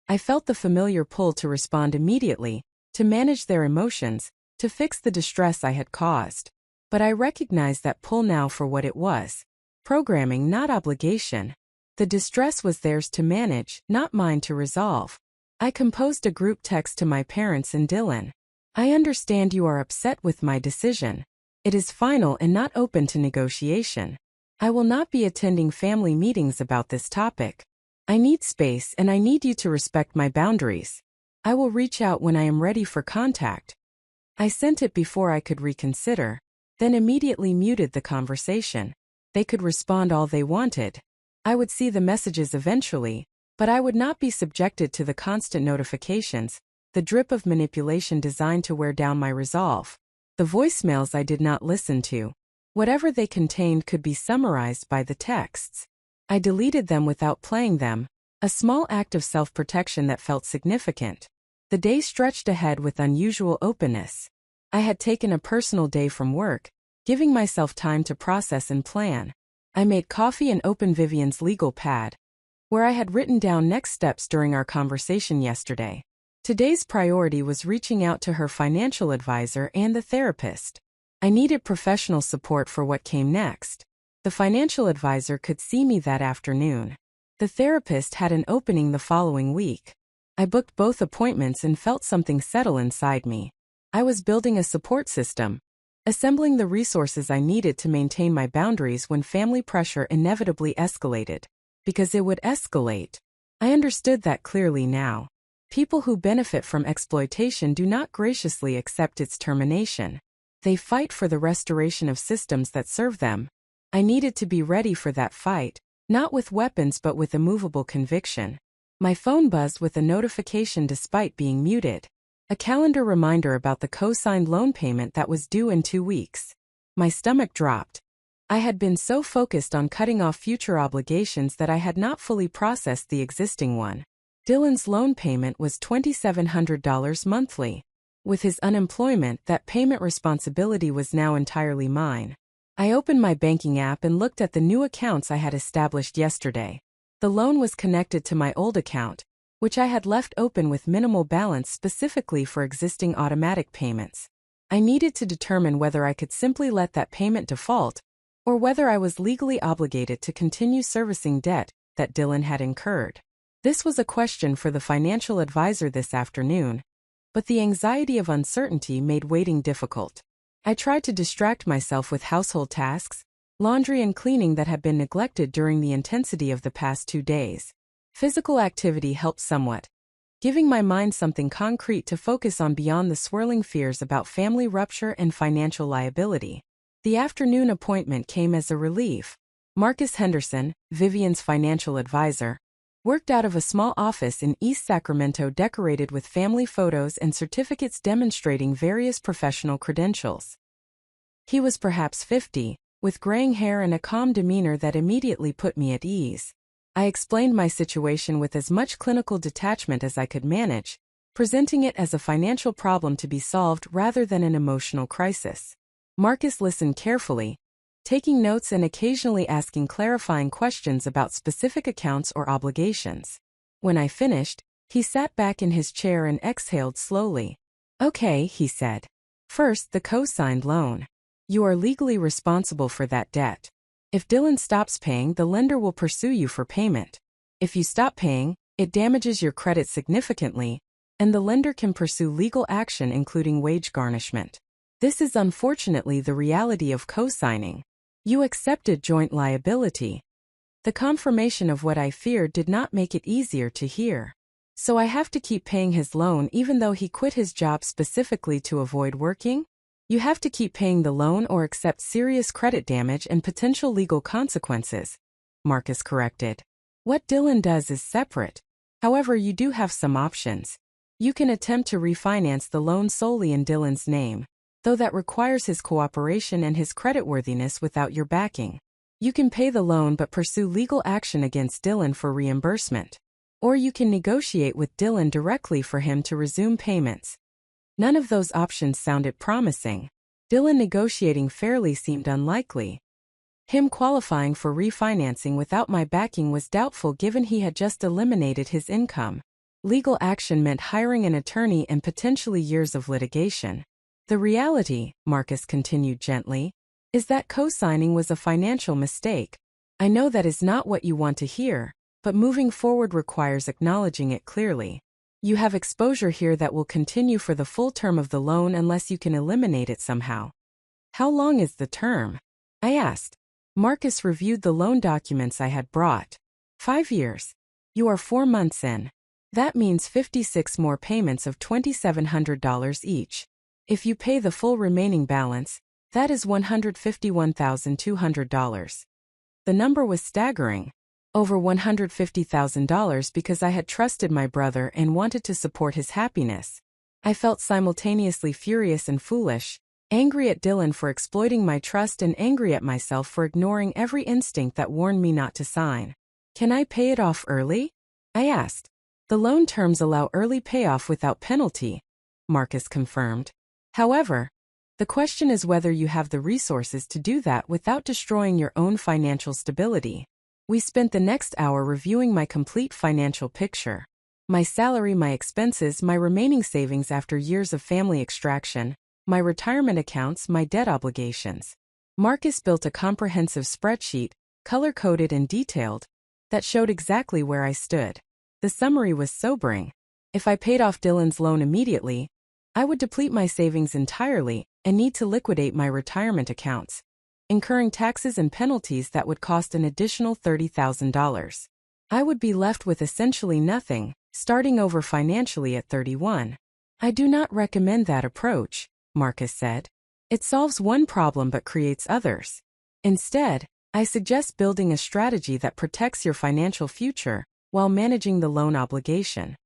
I felt the familiar pull to respond immediately, to manage their emotions, to fix the distress I had caused. But I recognized that pull now for what it was. Programming, not obligation. The distress was theirs to manage, not mine to resolve. I composed a group text to my parents and Dylan. I understand you are upset with my decision. It is final and not open to negotiation. I will not be attending family meetings about this topic. I need space and I need you to respect my boundaries. I will reach out when I am ready for contact. I sent it before I could reconsider, then immediately muted the conversation. They could respond all they wanted. I would see the messages eventually, but I would not be subjected to the constant notifications, the drip of manipulation designed to wear down my resolve. The voicemails I did not listen to. Whatever they contained could be summarized by the texts. I deleted them without playing them, a small act of self-protection that felt significant. The day stretched ahead with unusual openness. I had taken a personal day from work, giving myself time to process and plan. I made coffee and opened Vivian's legal pad, where I had written down next steps during our conversation yesterday. Today's priority was reaching out to her financial advisor and the therapist. I needed professional support for what came next. The financial advisor could see me that afternoon. The therapist had an opening the following week. I booked both appointments and felt something settle inside me. I was building a support system, assembling the resources I needed to maintain my boundaries when family pressure inevitably escalated. Because it would escalate. I understood that clearly now. People who benefit from exploitation do not graciously accept its termination. They fight for the restoration of systems that serve them. I needed to be ready for that fight, not with weapons but with immovable conviction. My phone buzzed with a notification despite being muted. A calendar reminder about the co-signed loan payment that was due in 2 weeks. My stomach dropped. I had been so focused on cutting off future obligations that I had not fully processed the existing one. Dylan's loan payment was $2,700 monthly. With his unemployment, that payment responsibility was now entirely mine. I opened my banking app and looked at the new accounts I had established yesterday. The loan was connected to my old account, which I had left open with minimal balance specifically for existing automatic payments. I needed to determine whether I could simply let that payment default, or whether I was legally obligated to continue servicing debt that Dylan had incurred. This was a question for the financial advisor this afternoon, but the anxiety of uncertainty made waiting difficult. I tried to distract myself with household tasks, laundry and cleaning that had been neglected during the intensity of the past 2 days. Physical activity helped somewhat, giving my mind something concrete to focus on beyond the swirling fears about family rupture and financial liability. The afternoon appointment came as a relief. Marcus Henderson, Vivian's financial advisor, Worked out of a small office in East Sacramento decorated with family photos and certificates demonstrating various professional credentials. He was perhaps 50, with graying hair and a calm demeanor that immediately put me at ease. I explained my situation with as much clinical detachment as I could manage, presenting it as a financial problem to be solved rather than an emotional crisis. Marcus listened carefully, taking notes and occasionally asking clarifying questions about specific accounts or obligations. When I finished, he sat back in his chair and exhaled slowly. "Okay," he said. "First, the co-signed loan. You are legally responsible for that debt. If Dylan stops paying, the lender will pursue you for payment. If you stop paying, it damages your credit significantly, and the lender can pursue legal action including wage garnishment. This is unfortunately the reality of co-signing. You accepted joint liability." The confirmation of what I feared did not make it easier to hear. "So I have to keep paying his loan even though he quit his job specifically to avoid working?" "You have to keep paying the loan or accept serious credit damage and potential legal consequences," Marcus corrected. "What Dylan does is separate. However, you do have some options. You can attempt to refinance the loan solely in Dylan's name, though that requires his cooperation and his creditworthiness without your backing. You can pay the loan but pursue legal action against Dylan for reimbursement. Or you can negotiate with Dylan directly for him to resume payments." None of those options sounded promising. Dylan negotiating fairly seemed unlikely. Him qualifying for refinancing without my backing was doubtful given he had just eliminated his income. Legal action meant hiring an attorney and potentially years of litigation. "The reality," Marcus continued gently, "is that co-signing was a financial mistake. I know that is not what you want to hear, but moving forward requires acknowledging it clearly. You have exposure here that will continue for the full term of the loan unless you can eliminate it somehow." "How long is the term?" I asked. Marcus reviewed the loan documents I had brought. 5 years. You are 4 months in. That means 56 more payments of $2,700 each. If you pay the full remaining balance, that is $151,200. The number was staggering. Over $150,000 because I had trusted my brother and wanted to support his happiness. I felt simultaneously furious and foolish, angry at Dylan for exploiting my trust and angry at myself for ignoring every instinct that warned me not to sign. "Can I pay it off early?" I asked. "The loan terms allow early payoff without penalty," Marcus confirmed. "However, the question is whether you have the resources to do that without destroying your own financial stability." We spent the next hour reviewing my complete financial picture. My salary, my expenses, my remaining savings after years of family extraction, my retirement accounts, my debt obligations. Marcus built a comprehensive spreadsheet, color-coded and detailed, that showed exactly where I stood. The summary was sobering. If I paid off Dylan's loan immediately, I would deplete my savings entirely and need to liquidate my retirement accounts, incurring taxes and penalties that would cost an additional $30,000. I would be left with essentially nothing, starting over financially at 31. "I do not recommend that approach," Marcus said. "It solves one problem but creates others. Instead, I suggest building a strategy that protects your financial future while managing the loan obligation."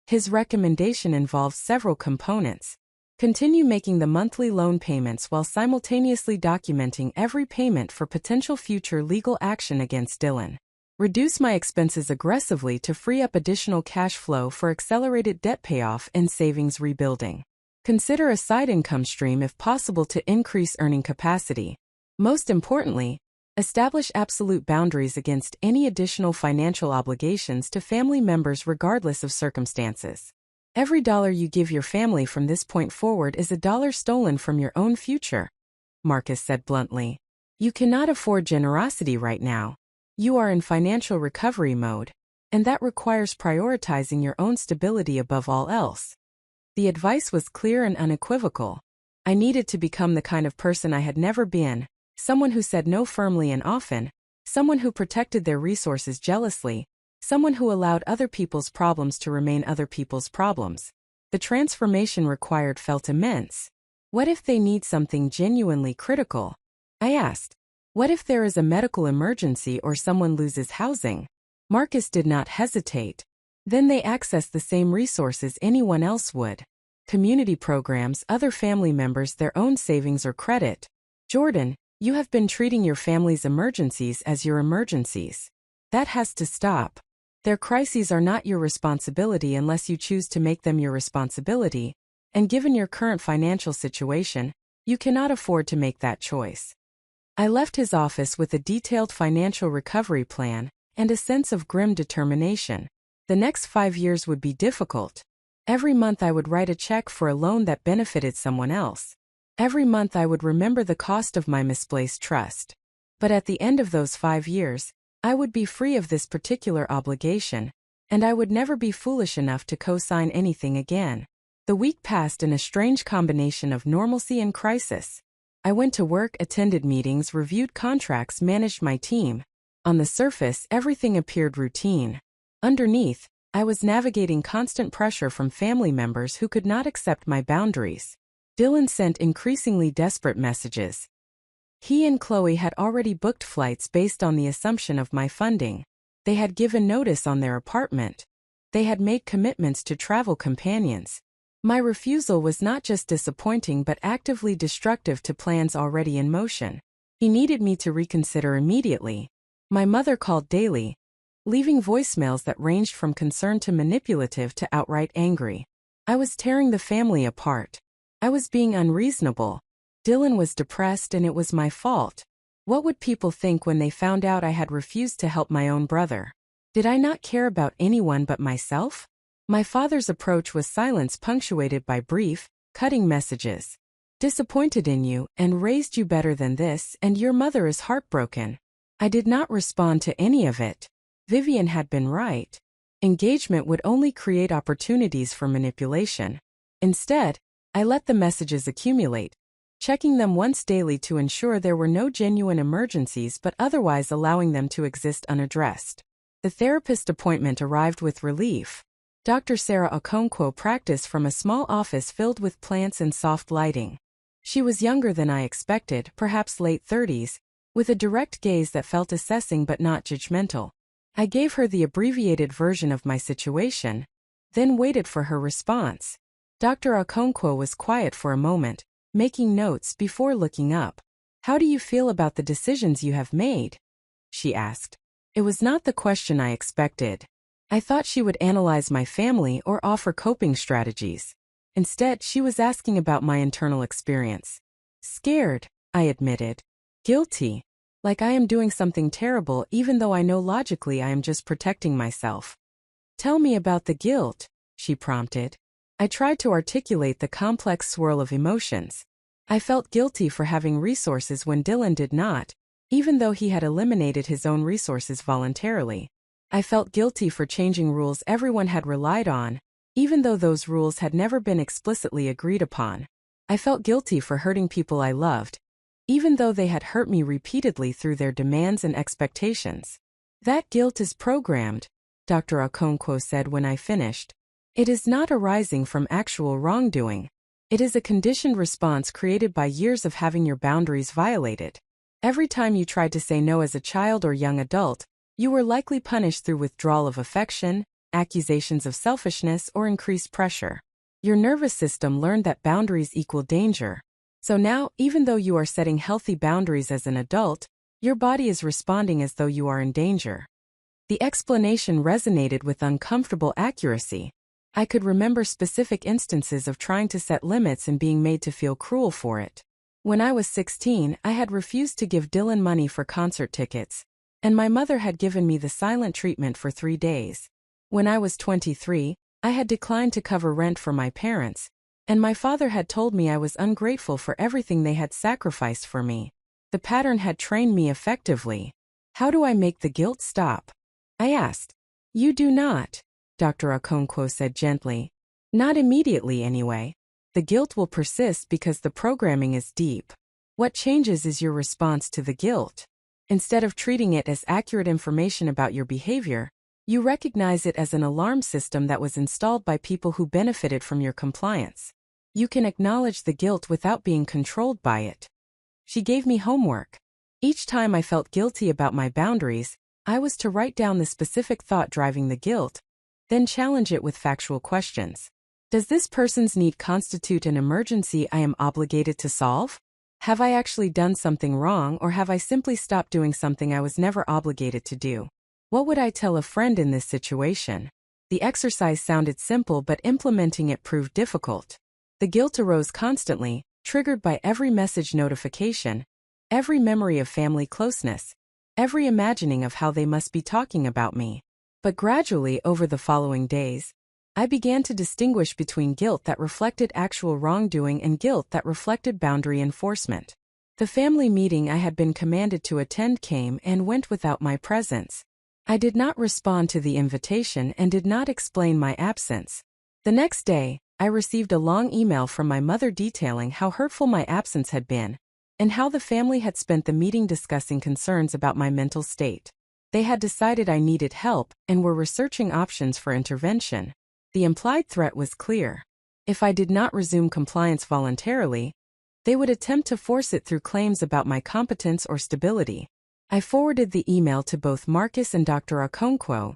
His recommendation involves several components. Continue making the monthly loan payments while simultaneously documenting every payment for potential future legal action against Dylan. Reduce my expenses aggressively to free up additional cash flow for accelerated debt payoff and savings rebuilding. Consider a side income stream if possible to increase earning capacity. Most importantly, establish absolute boundaries against any additional financial obligations to family members regardless of circumstances. Every dollar you give your family from this point forward is a dollar stolen from your own future, Marcus said bluntly. You cannot afford generosity right now. You are in financial recovery mode, and that requires prioritizing your own stability above all else. The advice was clear and unequivocal. I needed to become the kind of person I had never been, someone who said no firmly and often, someone who protected their resources jealously, someone who allowed other people's problems to remain other people's problems. The transformation required felt immense. What if they need something genuinely critical? I asked. What if there is a medical emergency or someone loses housing? Marcus did not hesitate. Then they access the same resources anyone else would. Community programs, other family members, their own savings or credit. Jordan, you have been treating your family's emergencies as your emergencies. That has to stop. Their crises are not your responsibility unless you choose to make them your responsibility, and given your current financial situation, you cannot afford to make that choice. I left his office with a detailed financial recovery plan and a sense of grim determination. The next 5 years would be difficult. Every month I would write a check for a loan that benefited someone else. Every month I would remember the cost of my misplaced trust. But at the end of those 5 years, I would be free of this particular obligation, and I would never be foolish enough to co-sign anything again. The week passed in a strange combination of normalcy and crisis. I went to work, attended meetings, reviewed contracts, managed my team. On the surface, everything appeared routine. Underneath, I was navigating constant pressure from family members who could not accept my boundaries. Dylan sent increasingly desperate messages. He and Chloe had already booked flights based on the assumption of my funding. They had given notice on their apartment. They had made commitments to travel companions. My refusal was not just disappointing but actively destructive to plans already in motion. He needed me to reconsider immediately. My mother called daily, leaving voicemails that ranged from concerned to manipulative to outright angry. I was tearing the family apart. I was being unreasonable. Dylan was depressed and it was my fault. What would people think when they found out I had refused to help my own brother? Did I not care about anyone but myself? My father's approach was silence punctuated by brief, cutting messages. Disappointed in you and raised you better than this, and your mother is heartbroken. I did not respond to any of it. Vivian had been right. Engagement would only create opportunities for manipulation. Instead, I let the messages accumulate, checking them once daily to ensure there were no genuine emergencies but otherwise allowing them to exist unaddressed. The therapist appointment arrived with relief. Dr. Sarah Okonkwo practiced from a small office filled with plants and soft lighting. She was younger than I expected, perhaps late 30s, with a direct gaze that felt assessing but not judgmental. I gave her the abbreviated version of my situation, then waited for her response. Dr. Okonkwo was quiet for a moment, making notes before looking up. "How do you feel about the decisions you have made?" she asked. It was not the question I expected. I thought she would analyze my family or offer coping strategies. Instead, she was asking about my internal experience. Scared, I admitted. Guilty. Like I am doing something terrible even though I know logically I am just protecting myself. "Tell me about the guilt," she prompted. I tried to articulate the complex swirl of emotions. I felt guilty for having resources when Dylan did not, even though he had eliminated his own resources voluntarily. I felt guilty for changing rules everyone had relied on, even though those rules had never been explicitly agreed upon. I felt guilty for hurting people I loved, even though they had hurt me repeatedly through their demands and expectations. "That guilt is programmed," Dr. Okonkwo said when I finished. "It is not arising from actual wrongdoing. It is a conditioned response created by years of having your boundaries violated. Every time you tried to say no as a child or young adult, you were likely punished through withdrawal of affection, accusations of selfishness, or increased pressure. Your nervous system learned that boundaries equal danger. So now, even though you are setting healthy boundaries as an adult, your body is responding as though you are in danger." The explanation resonated with uncomfortable accuracy. I could remember specific instances of trying to set limits and being made to feel cruel for it. When I was 16, I had refused to give Dylan money for concert tickets, and my mother had given me the silent treatment for 3 days. When I was 23, I had declined to cover rent for my parents, and my father had told me I was ungrateful for everything they had sacrificed for me. The pattern had trained me effectively. How do I make the guilt stop? I asked. "You do not," Dr. Okonkwo said gently. "Not immediately anyway. The guilt will persist because the programming is deep. What changes is your response to the guilt. Instead of treating it as accurate information about your behavior, you recognize it as an alarm system that was installed by people who benefited from your compliance. You can acknowledge the guilt without being controlled by it." She gave me homework. Each time I felt guilty about my boundaries, I was to write down the specific thought driving the guilt, then challenge it with factual questions. Does this person's need constitute an emergency I am obligated to solve? Have I actually done something wrong, or have I simply stopped doing something I was never obligated to do? What would I tell a friend in this situation? The exercise sounded simple, but implementing it proved difficult. The guilt arose constantly, triggered by every message notification, every memory of family closeness, every imagining of how they must be talking about me. But gradually, over the following days, I began to distinguish between guilt that reflected actual wrongdoing and guilt that reflected boundary enforcement. The family meeting I had been commanded to attend came and went without my presence. I did not respond to the invitation and did not explain my absence. The next day, I received a long email from my mother detailing how hurtful my absence had been, and how the family had spent the meeting discussing concerns about my mental state. They had decided I needed help and were researching options for intervention. The implied threat was clear. If I did not resume compliance voluntarily, they would attempt to force it through claims about my competence or stability. I forwarded the email to both Marcus and Dr. Okonkwo,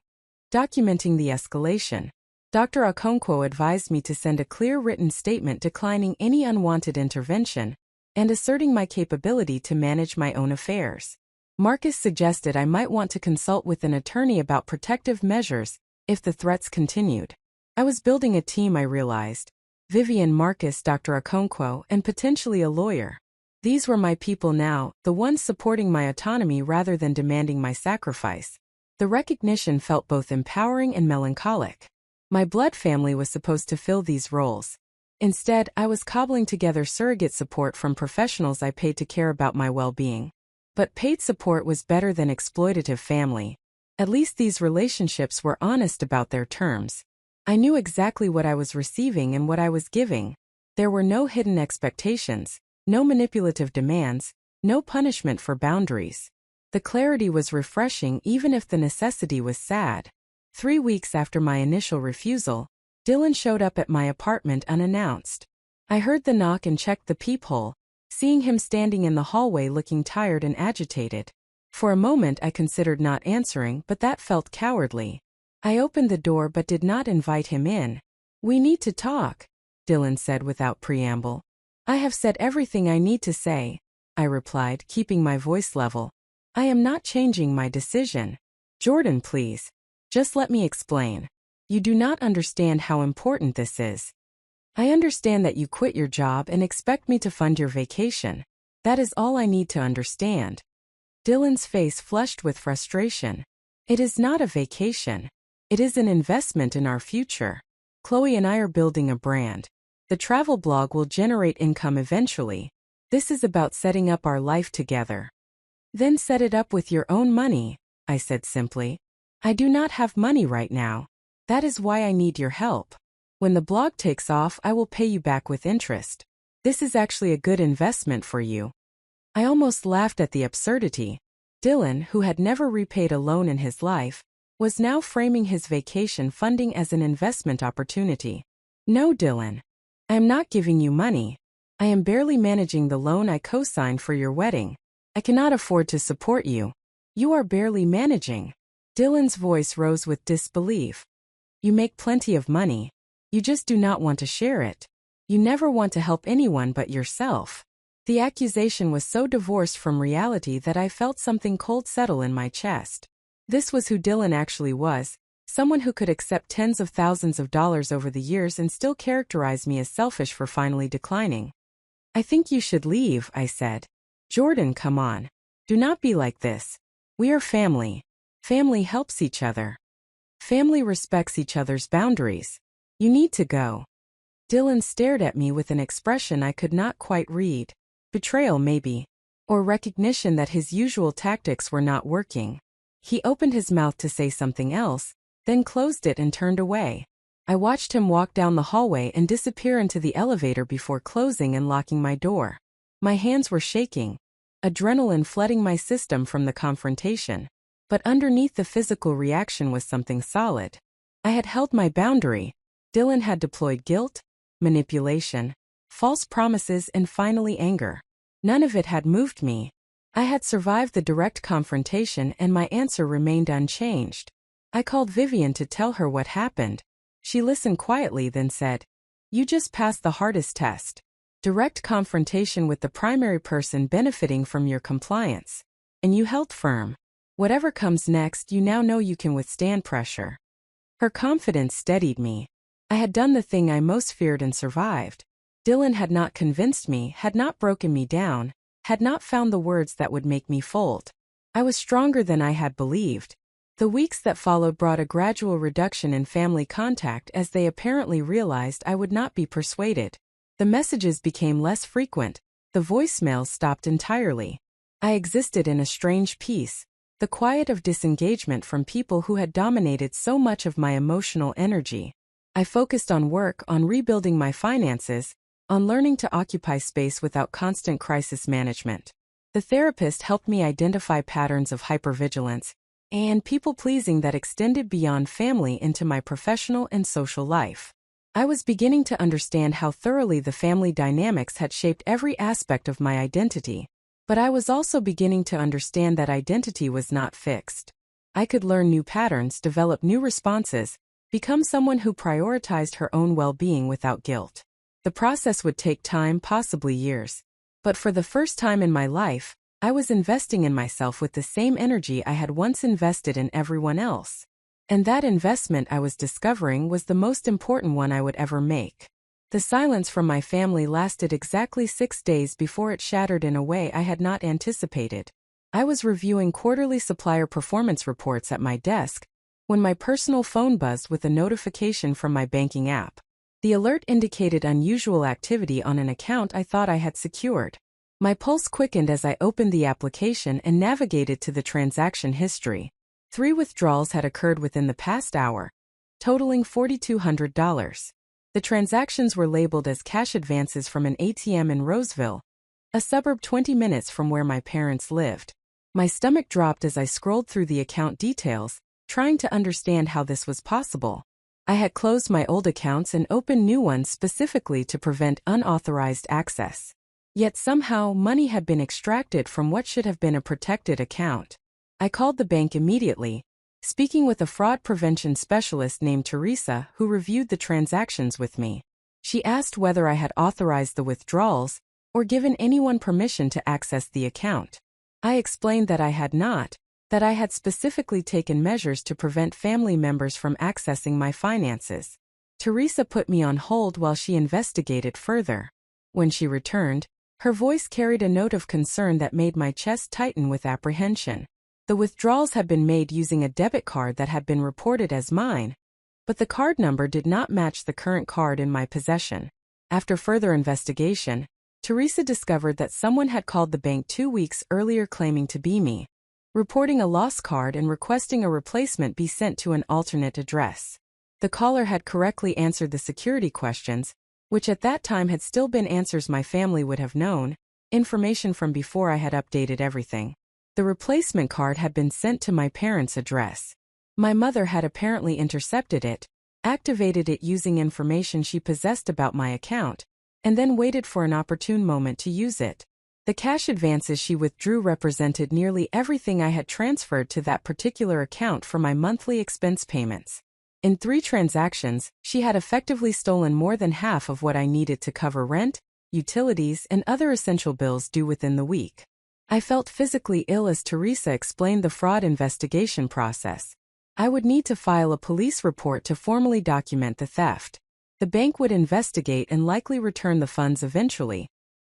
documenting the escalation. Dr. Okonkwo advised me to send a clear written statement declining any unwanted intervention and asserting my capability to manage my own affairs. Marcus suggested I might want to consult with an attorney about protective measures if the threats continued. I was building a team, I realized. Vivian, Marcus, Dr. Okonkwo, and potentially a lawyer. These were my people now, the ones supporting my autonomy rather than demanding my sacrifice. The recognition felt both empowering and melancholic. My blood family was supposed to fill these roles. Instead, I was cobbling together surrogate support from professionals I paid to care about my well-being. But paid support was better than exploitative family. At least these relationships were honest about their terms. I knew exactly what I was receiving and what I was giving. There were no hidden expectations, no manipulative demands, no punishment for boundaries. The clarity was refreshing even if the necessity was sad. 3 weeks after my initial refusal, Dylan showed up at my apartment unannounced. I heard the knock and checked the peephole, seeing him standing in the hallway looking tired and agitated. For a moment I considered not answering, but that felt cowardly. I opened the door but did not invite him in. "We need to talk," Dylan said without preamble. "I have said everything I need to say," I replied, keeping my voice level. "I am not changing my decision." "Jordan, please. Just let me explain. You do not understand how important this is. I understand that you quit your job and expect me to fund your vacation. That is all I need to understand." Dylan's face flushed with frustration. "It is not a vacation. It is an investment in our future. Chloe and I are building a brand. The travel blog will generate income eventually. This is about setting up our life together." "Then set it up with your own money," I said simply. "I do not have money right now. That is why I need your help. When the blog takes off, I will pay you back with interest. This is actually a good investment for you." I almost laughed at the absurdity. Dylan, who had never repaid a loan in his life, was now framing his vacation funding as an investment opportunity. "No, Dylan. I am not giving you money. I am barely managing the loan I co-signed for your wedding. I cannot afford to support you. You are barely managing." Dylan's voice rose with disbelief. "You make plenty of money. You just do not want to share it. You never want to help anyone but yourself." The accusation was so divorced from reality that I felt something cold settle in my chest. This was who Dylan actually was, someone who could accept tens of thousands of dollars over the years and still characterize me as selfish for finally declining. "I think you should leave," I said. "Jordan, come on. Do not be like this. We are family. Family helps each other. Family respects each other's boundaries. You need to go." Dylan stared at me with an expression I could not quite read. Betrayal maybe, or recognition that his usual tactics were not working. He opened his mouth to say something else, then closed it and turned away. I watched him walk down the hallway and disappear into the elevator before closing and locking my door. My hands were shaking, adrenaline flooding my system from the confrontation. But underneath the physical reaction was something solid. I had held my boundary. Dylan had deployed guilt, manipulation, false promises, and finally anger. None of it had moved me. I had survived the direct confrontation and my answer remained unchanged. I called Vivian to tell her what happened. She listened quietly then said, "You just passed the hardest test. Direct confrontation with the primary person benefiting from your compliance. And you held firm. Whatever comes next, you now know you can withstand pressure." Her confidence steadied me. I had done the thing I most feared and survived. Dylan had not convinced me, had not broken me down, had not found the words that would make me fold. I was stronger than I had believed. The weeks that followed brought a gradual reduction in family contact as they apparently realized I would not be persuaded. The messages became less frequent. The voicemails stopped entirely. I existed in a strange peace, the quiet of disengagement from people who had dominated so much of my emotional energy. I focused on work, on rebuilding my finances, on learning to occupy space without constant crisis management. The therapist helped me identify patterns of hypervigilance and people-pleasing that extended beyond family into my professional and social life. I was beginning to understand how thoroughly the family dynamics had shaped every aspect of my identity, but I was also beginning to understand that identity was not fixed. I could learn new patterns, develop new responses, become someone who prioritized her own well-being without guilt. The process would take time, possibly years. But for the first time in my life, I was investing in myself with the same energy I had once invested in everyone else. And that investment, I was discovering, was the most important one I would ever make. The silence from my family lasted exactly 6 days before it shattered in a way I had not anticipated. I was reviewing quarterly supplier performance reports at my desk when my personal phone buzzed with a notification from my banking app. The alert indicated unusual activity on an account I thought I had secured. My pulse quickened as I opened the application and navigated to the transaction history. 3 withdrawals had occurred within the past hour, totaling $4,200. The transactions were labeled as cash advances from an ATM in Roseville, a suburb 20 minutes from where my parents lived. My stomach dropped as I scrolled through the account details, trying to understand how this was possible. I had closed my old accounts and opened new ones specifically to prevent unauthorized access. Yet somehow, money had been extracted from what should have been a protected account. I called the bank immediately, speaking with a fraud prevention specialist named Teresa who reviewed the transactions with me. She asked whether I had authorized the withdrawals or given anyone permission to access the account. I explained that I had not, that I had specifically taken measures to prevent family members from accessing my finances. Teresa put me on hold while she investigated further. When she returned, her voice carried a note of concern that made my chest tighten with apprehension. The withdrawals had been made using a debit card that had been reported as mine, but the card number did not match the current card in my possession. After further investigation, Teresa discovered that someone had called the bank 2 weeks earlier claiming to be me, reporting a lost card and requesting a replacement be sent to an alternate address. The caller had correctly answered the security questions, which at that time had still been answers my family would have known, information from before I had updated everything. The replacement card had been sent to my parents' address. My mother had apparently intercepted it, activated it using information she possessed about my account, and then waited for an opportune moment to use it. The cash advances she withdrew represented nearly everything I had transferred to that particular account for my monthly expense payments. In 3 transactions, she had effectively stolen more than half of what I needed to cover rent, utilities, and other essential bills due within the week. I felt physically ill as Teresa explained the fraud investigation process. I would need to file a police report to formally document the theft. The bank would investigate and likely return the funds eventually,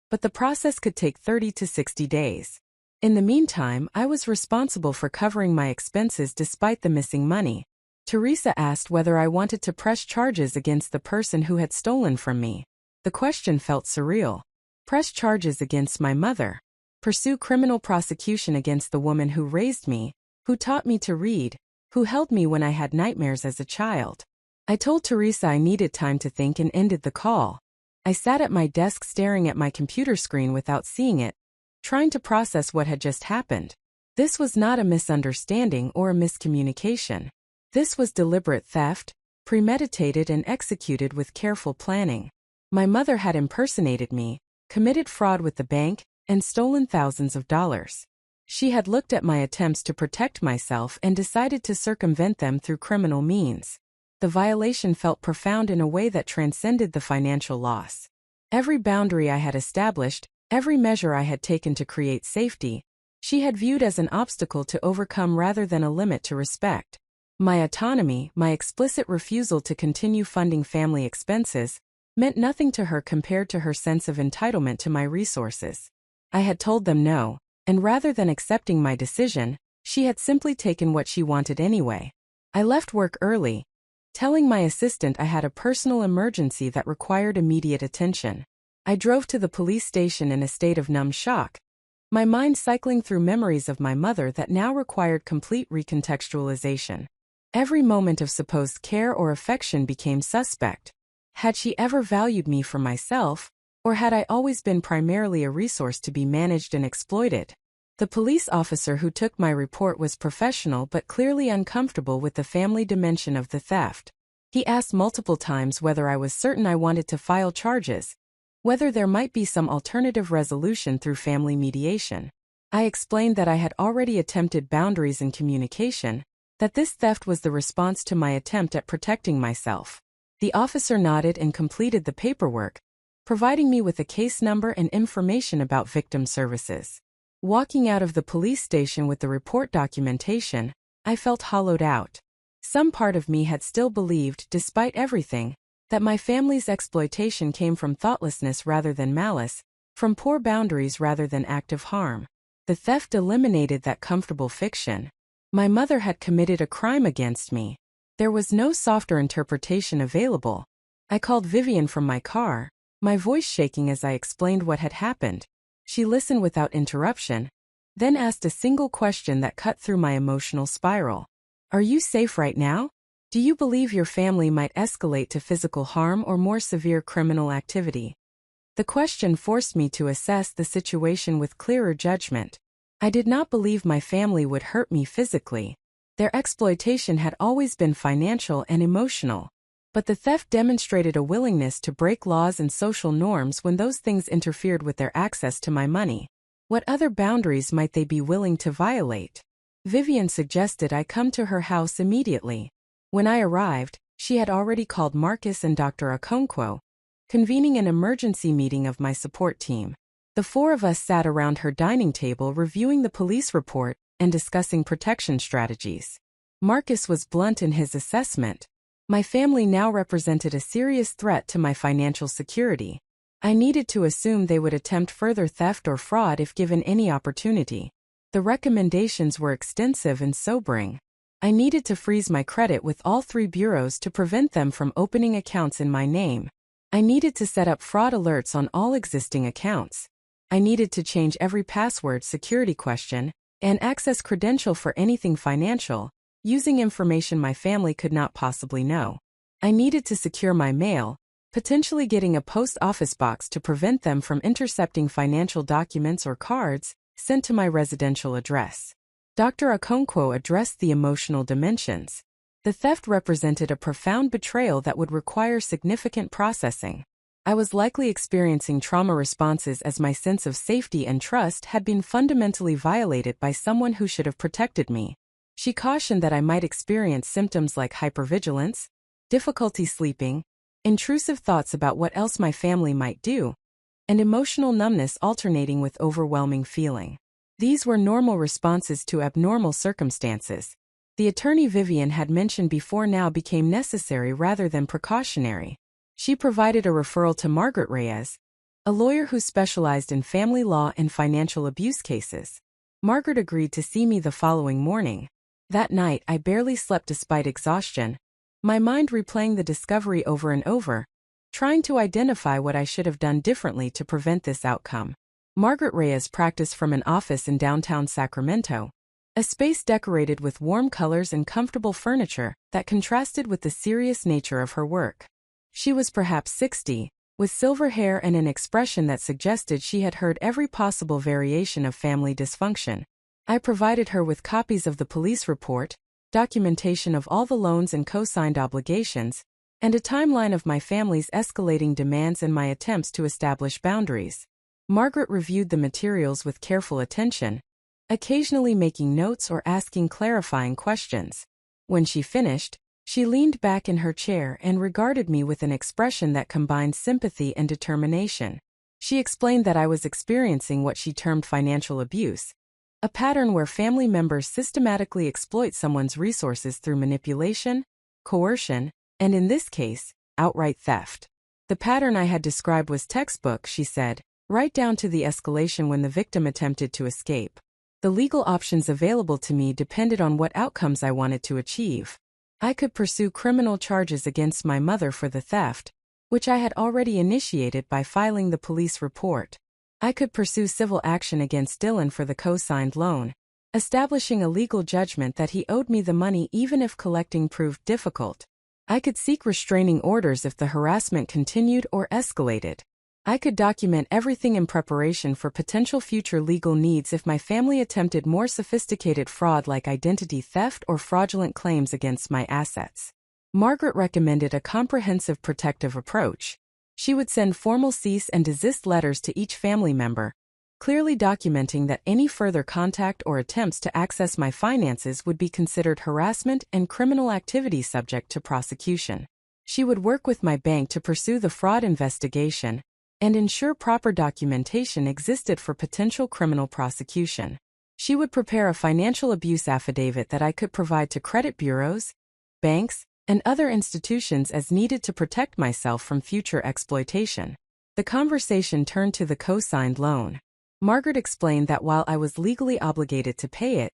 but the process could take 30 to 60 days. In the meantime, I was responsible for covering my expenses despite the missing money. Teresa asked whether I wanted to press charges against the person who had stolen from me. The question felt surreal. Press charges against my mother. Pursue criminal prosecution against the woman who raised me, who taught me to read, who held me when I had nightmares as a child. I told Teresa I needed time to think and ended the call. I sat at my desk staring at my computer screen without seeing it, trying to process what had just happened. This was not a misunderstanding or a miscommunication. This was deliberate theft, premeditated and executed with careful planning. My mother had impersonated me, committed fraud with the bank, and stolen thousands of dollars. She had looked at my attempts to protect myself and decided to circumvent them through criminal means. The violation felt profound in a way that transcended the financial loss. Every boundary I had established, every measure I had taken to create safety, she had viewed as an obstacle to overcome rather than a limit to respect. My autonomy, my explicit refusal to continue funding family expenses, meant nothing to her compared to her sense of entitlement to my resources. I had told them no, and rather than accepting my decision, she had simply taken what she wanted anyway. I left work early, telling my assistant I had a personal emergency that required immediate attention. I drove to the police station in a state of numb shock, my mind cycling through memories of my mother that now required complete recontextualization. Every moment of supposed care or affection became suspect. Had she ever valued me for myself, or had I always been primarily a resource to be managed and exploited? The police officer who took my report was professional but clearly uncomfortable with the family dimension of the theft. He asked multiple times whether I was certain I wanted to file charges, whether there might be some alternative resolution through family mediation. I explained that I had already attempted boundaries in communication, that this theft was the response to my attempt at protecting myself. The officer nodded and completed the paperwork, providing me with a case number and information about victim services. Walking out of the police station with the report documentation, I felt hollowed out. Some part of me had still believed, despite everything, that my family's exploitation came from thoughtlessness rather than malice, from poor boundaries rather than active harm. The theft eliminated that comfortable fiction. My mother had committed a crime against me. There was no softer interpretation available. I called Vivian from my car, my voice shaking as I explained what had happened. She listened without interruption, then asked a single question that cut through my emotional spiral. Are you safe right now? Do you believe your family might escalate to physical harm or more severe criminal activity? The question forced me to assess the situation with clearer judgment. I did not believe my family would hurt me physically. Their exploitation had always been financial and emotional. But the theft demonstrated a willingness to break laws and social norms when those things interfered with their access to my money. What other boundaries might they be willing to violate? Vivian suggested I come to her house immediately. When I arrived, she had already called Marcus and Dr. Okonkwo, convening an emergency meeting of my support team. The four of us sat around her dining table reviewing the police report and discussing protection strategies. Marcus was blunt in his assessment. My family now represented a serious threat to my financial security. I needed to assume they would attempt further theft or fraud if given any opportunity. The recommendations were extensive and sobering. I needed to freeze my credit with all three bureaus to prevent them from opening accounts in my name. I needed to set up fraud alerts on all existing accounts. I needed to change every password security question and access credential for anything financial, using information my family could not possibly know. I needed to secure my mail, potentially getting a post office box to prevent them from intercepting financial documents or cards sent to my residential address. Dr. Okonkwo addressed the emotional dimensions. The theft represented a profound betrayal that would require significant processing. I was likely experiencing trauma responses as my sense of safety and trust had been fundamentally violated by someone who should have protected me. She cautioned that I might experience symptoms like hypervigilance, difficulty sleeping, intrusive thoughts about what else my family might do, and emotional numbness alternating with overwhelming feeling. These were normal responses to abnormal circumstances. The attorney Vivian had mentioned before now became necessary rather than precautionary. She provided a referral to Margaret Reyes, a lawyer who specialized in family law and financial abuse cases. Margaret agreed to see me the following morning. That night I barely slept despite exhaustion, my mind replaying the discovery over and over, trying to identify what I should have done differently to prevent this outcome. Margaret Reyes practiced from an office in downtown Sacramento, a space decorated with warm colors and comfortable furniture that contrasted with the serious nature of her work. She was perhaps 60, with silver hair and an expression that suggested she had heard every possible variation of family dysfunction. I provided her with copies of the police report, documentation of all the loans and co-signed obligations, and a timeline of my family's escalating demands and my attempts to establish boundaries. Margaret reviewed the materials with careful attention, occasionally making notes or asking clarifying questions. When she finished, she leaned back in her chair and regarded me with an expression that combined sympathy and determination. She explained that I was experiencing what she termed financial abuse, a pattern where family members systematically exploit someone's resources through manipulation, coercion, and in this case, outright theft. The pattern I had described was textbook, she said, right down to the escalation when the victim attempted to escape. The legal options available to me depended on what outcomes I wanted to achieve. I could pursue criminal charges against my mother for the theft, which I had already initiated by filing the police report. I could pursue civil action against Dylan for the co-signed loan, establishing a legal judgment that he owed me the money even if collecting proved difficult. I could seek restraining orders if the harassment continued or escalated. I could document everything in preparation for potential future legal needs if my family attempted more sophisticated fraud like identity theft or fraudulent claims against my assets. Margaret recommended a comprehensive protective approach. She would send formal cease and desist letters to each family member, clearly documenting that any further contact or attempts to access my finances would be considered harassment and criminal activity subject to prosecution. She would work with my bank to pursue the fraud investigation and ensure proper documentation existed for potential criminal prosecution. She would prepare a financial abuse affidavit that I could provide to credit bureaus, banks, and other institutions as needed to protect myself from future exploitation. The conversation turned to the co-signed loan. Margaret explained that while I was legally obligated to pay it,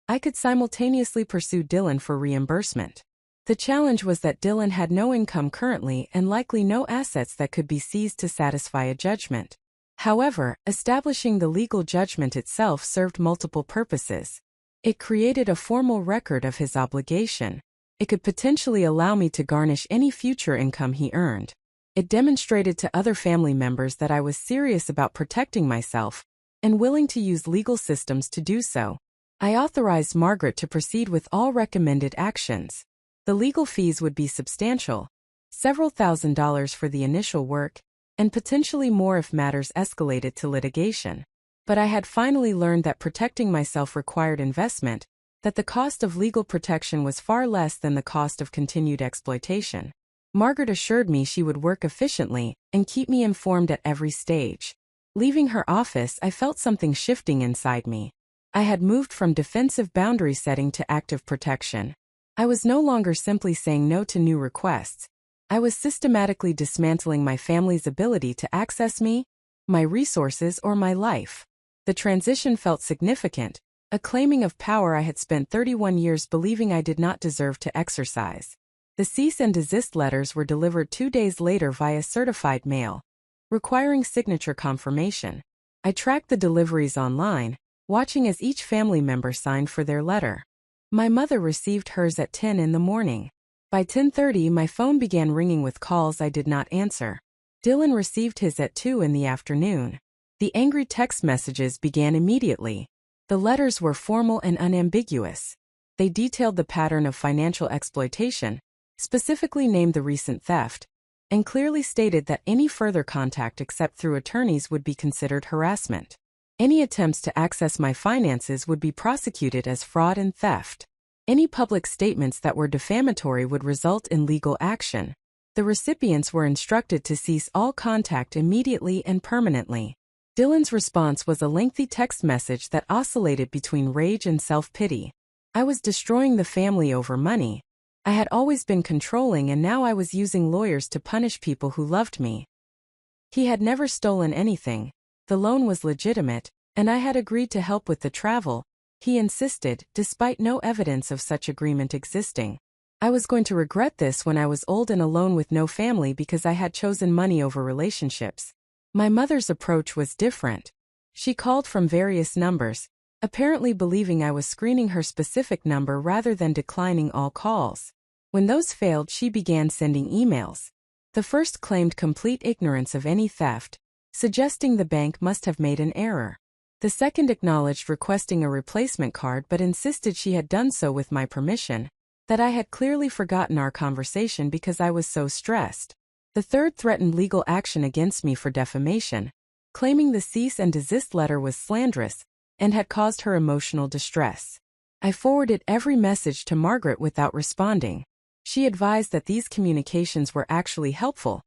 I could simultaneously pursue Dylan for reimbursement. The challenge was that Dylan had no income currently and likely no assets that could be seized to satisfy a judgment. However, establishing the legal judgment itself served multiple purposes. It created a formal record of his obligation. It could potentially allow me to garnish any future income he earned. It demonstrated to other family members that I was serious about protecting myself and willing to use legal systems to do so. I authorized Margaret to proceed with all recommended actions. The legal fees would be substantial, several $1,000s for the initial work, and potentially more if matters escalated to litigation. But I had finally learned that protecting myself required investment, that the cost of legal protection was far less than the cost of continued exploitation. Margaret assured me she would work efficiently and keep me informed at every stage. Leaving her office, I felt something shifting inside me. I had moved from defensive boundary setting to active protection. I was no longer simply saying no to new requests. I was systematically dismantling my family's ability to access me, my resources, or my life. The transition felt significant, a claiming of power I had spent 31 years believing I did not deserve to exercise. The cease and desist letters were delivered 2 days later via certified mail, requiring signature confirmation. I tracked the deliveries online, watching as each family member signed for their letter. My mother received hers at 10 in the morning. By 10:30, my phone began ringing with calls I did not answer. Dylan received his at 2 in the afternoon. The angry text messages began immediately. The letters were formal and unambiguous. They detailed the pattern of financial exploitation, specifically named the recent theft, and clearly stated that any further contact except through attorneys would be considered harassment. Any attempts to access my finances would be prosecuted as fraud and theft. Any public statements that were defamatory would result in legal action. The recipients were instructed to cease all contact immediately and permanently. Dylan's response was a lengthy text message that oscillated between rage and self-pity. I was destroying the family over money. I had always been controlling, and now I was using lawyers to punish people who loved me. He had never stolen anything. The loan was legitimate, and I had agreed to help with the travel, he insisted, despite no evidence of such agreement existing. I was going to regret this when I was old and alone with no family because I had chosen money over relationships. My mother's approach was different. She called from various numbers, apparently believing I was screening her specific number rather than declining all calls. When those failed, she began sending emails. The first claimed complete ignorance of any theft, suggesting the bank must have made an error. The second acknowledged requesting a replacement card but insisted she had done so with my permission, that I had clearly forgotten our conversation because I was so stressed. The third threatened legal action against me for defamation, claiming the cease and desist letter was slanderous, and had caused her emotional distress. I forwarded every message to Margaret without responding. She advised that these communications were actually helpful,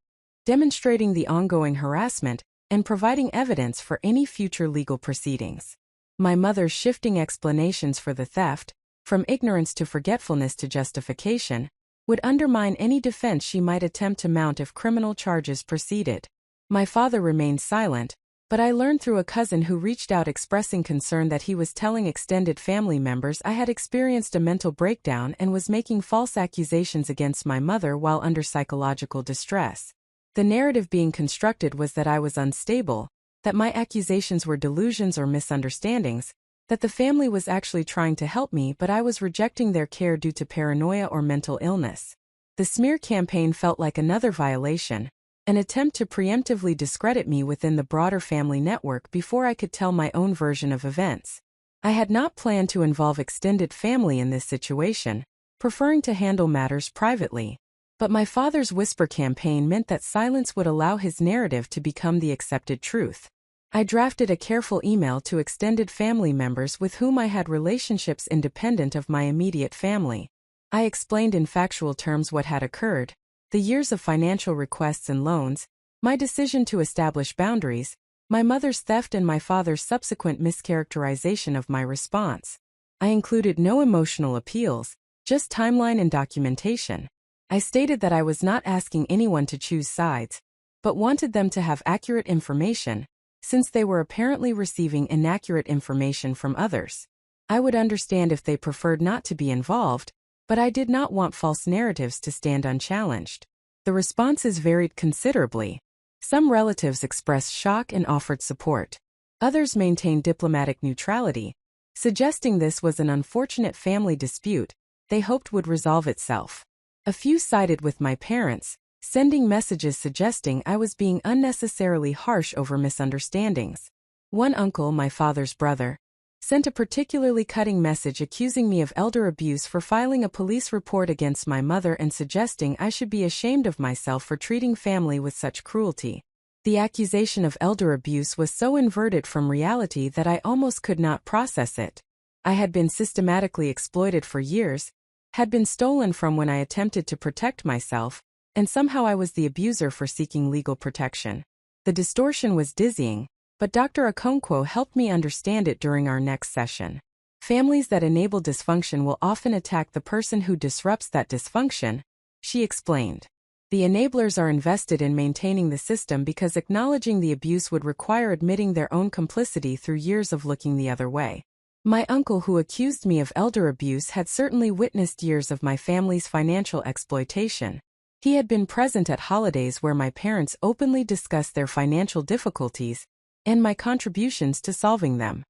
demonstrating the ongoing harassment and providing evidence for any future legal proceedings. My mother's shifting explanations for the theft, from ignorance to forgetfulness to justification, would undermine any defense she might attempt to mount if criminal charges proceeded. My father remained silent, but I learned through a cousin who reached out expressing concern that he was telling extended family members I had experienced a mental breakdown and was making false accusations against my mother while under psychological distress. The narrative being constructed was that I was unstable, that my accusations were delusions or misunderstandings, that the family was actually trying to help me but I was rejecting their care due to paranoia or mental illness. The smear campaign felt like another violation, an attempt to preemptively discredit me within the broader family network before I could tell my own version of events. I had not planned to involve extended family in this situation, preferring to handle matters privately. But my father's whisper campaign meant that silence would allow his narrative to become the accepted truth. I drafted a careful email to extended family members with whom I had relationships independent of my immediate family. I explained in factual terms what had occurred, the years of financial requests and loans, my decision to establish boundaries, my mother's theft and my father's subsequent mischaracterization of my response. I included no emotional appeals, just timeline and documentation. I stated that I was not asking anyone to choose sides, but wanted them to have accurate information, since they were apparently receiving inaccurate information from others. I would understand if they preferred not to be involved, but I did not want false narratives to stand unchallenged. The responses varied considerably. Some relatives expressed shock and offered support. Others maintained diplomatic neutrality, suggesting this was an unfortunate family dispute they hoped would resolve itself. A few sided with my parents, sending messages suggesting I was being unnecessarily harsh over misunderstandings. One uncle, my father's brother, sent a particularly cutting message accusing me of elder abuse for filing a police report against my mother and suggesting I should be ashamed of myself for treating family with such cruelty. The accusation of elder abuse was so inverted from reality that I almost could not process it. I had been systematically exploited for years, had been stolen from when I attempted to protect myself, and somehow I was the abuser for seeking legal protection. The distortion was dizzying, but Dr. Okonkwo helped me understand it during our next session. Families that enable dysfunction will often attack the person who disrupts that dysfunction, she explained. The enablers are invested in maintaining the system because acknowledging the abuse would require admitting their own complicity through years of looking the other way. My uncle who accused me of elder abuse had certainly witnessed years of my family's financial exploitation. He had been present at holidays where my parents openly discussed their financial difficulties and my contributions to solving them.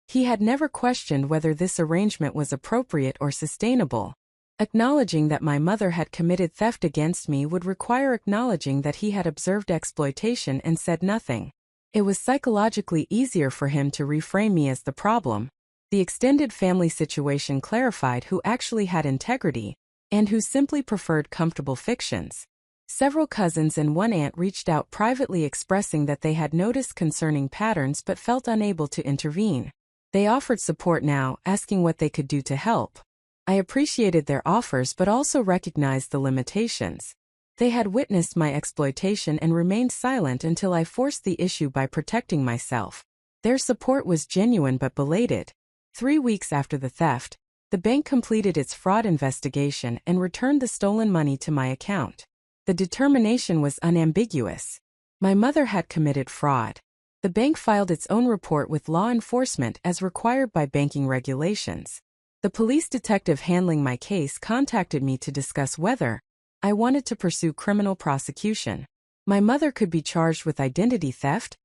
He had never questioned whether this arrangement was appropriate or sustainable. Acknowledging that my mother had committed theft against me would require acknowledging that he had observed exploitation and said nothing. It was psychologically easier for him to reframe me as the problem. The extended family situation clarified who actually had integrity and who simply preferred comfortable fictions. Several cousins and one aunt reached out privately expressing that they had noticed concerning patterns but felt unable to intervene. They offered support now, asking what they could do to help. I appreciated their offers but also recognized the limitations. They had witnessed my exploitation and remained silent until I forced the issue by protecting myself. Their support was genuine but belated. 3 weeks after the theft, the bank completed its fraud investigation and returned the stolen money to my account. The determination was unambiguous. My mother had committed fraud. The bank filed its own report with law enforcement as required by banking regulations. The police detective handling my case contacted me to discuss whether I wanted to pursue criminal prosecution. My mother could be charged with identity theft,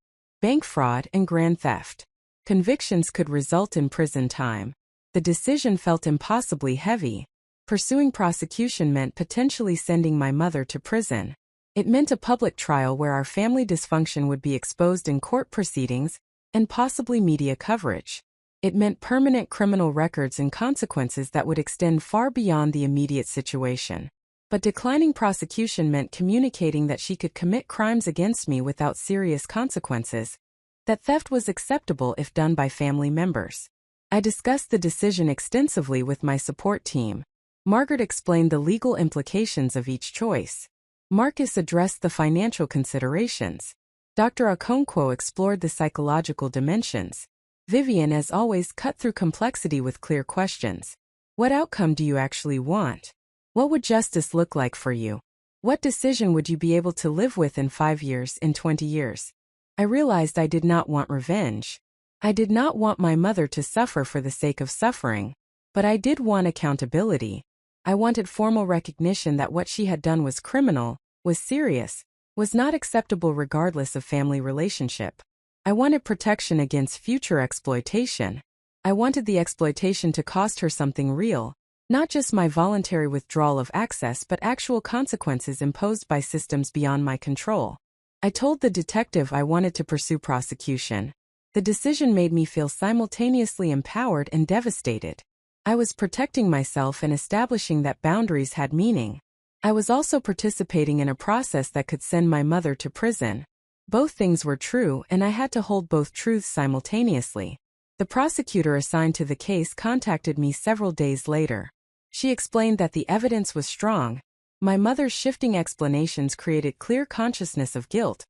bank fraud, and grand theft. Convictions could result in prison time. The decision felt impossibly heavy. Pursuing prosecution meant potentially sending my mother to prison. It meant a public trial where our family dysfunction would be exposed in court proceedings and possibly media coverage. It meant permanent criminal records and consequences that would extend far beyond the immediate situation. But declining prosecution meant communicating that she could commit crimes against me without serious consequences, that theft was acceptable if done by family members. I discussed the decision extensively with my support team. Margaret explained the legal implications of each choice. Marcus addressed the financial considerations. Dr. Okonkwo explored the psychological dimensions. Vivian, as always, cut through complexity with clear questions. What outcome do you actually want? What would justice look like for you? What decision would you be able to live with in 5 years, in 20 years? I realized I did not want revenge. I did not want my mother to suffer for the sake of suffering. But I did want accountability. I wanted formal recognition that what she had done was criminal, was serious, was not acceptable regardless of family relationship. I wanted protection against future exploitation. I wanted the exploitation to cost her something real, not just my voluntary withdrawal of access but actual consequences imposed by systems beyond my control. I told the detective I wanted to pursue prosecution. The decision made me feel simultaneously empowered and devastated. I was protecting myself and establishing that boundaries had meaning. I was also participating in a process that could send my mother to prison. Both things were true, and I had to hold both truths simultaneously. The prosecutor assigned to the case contacted me several days later. She explained that the evidence was strong. My mother's shifting explanations created clear consciousness of guilt,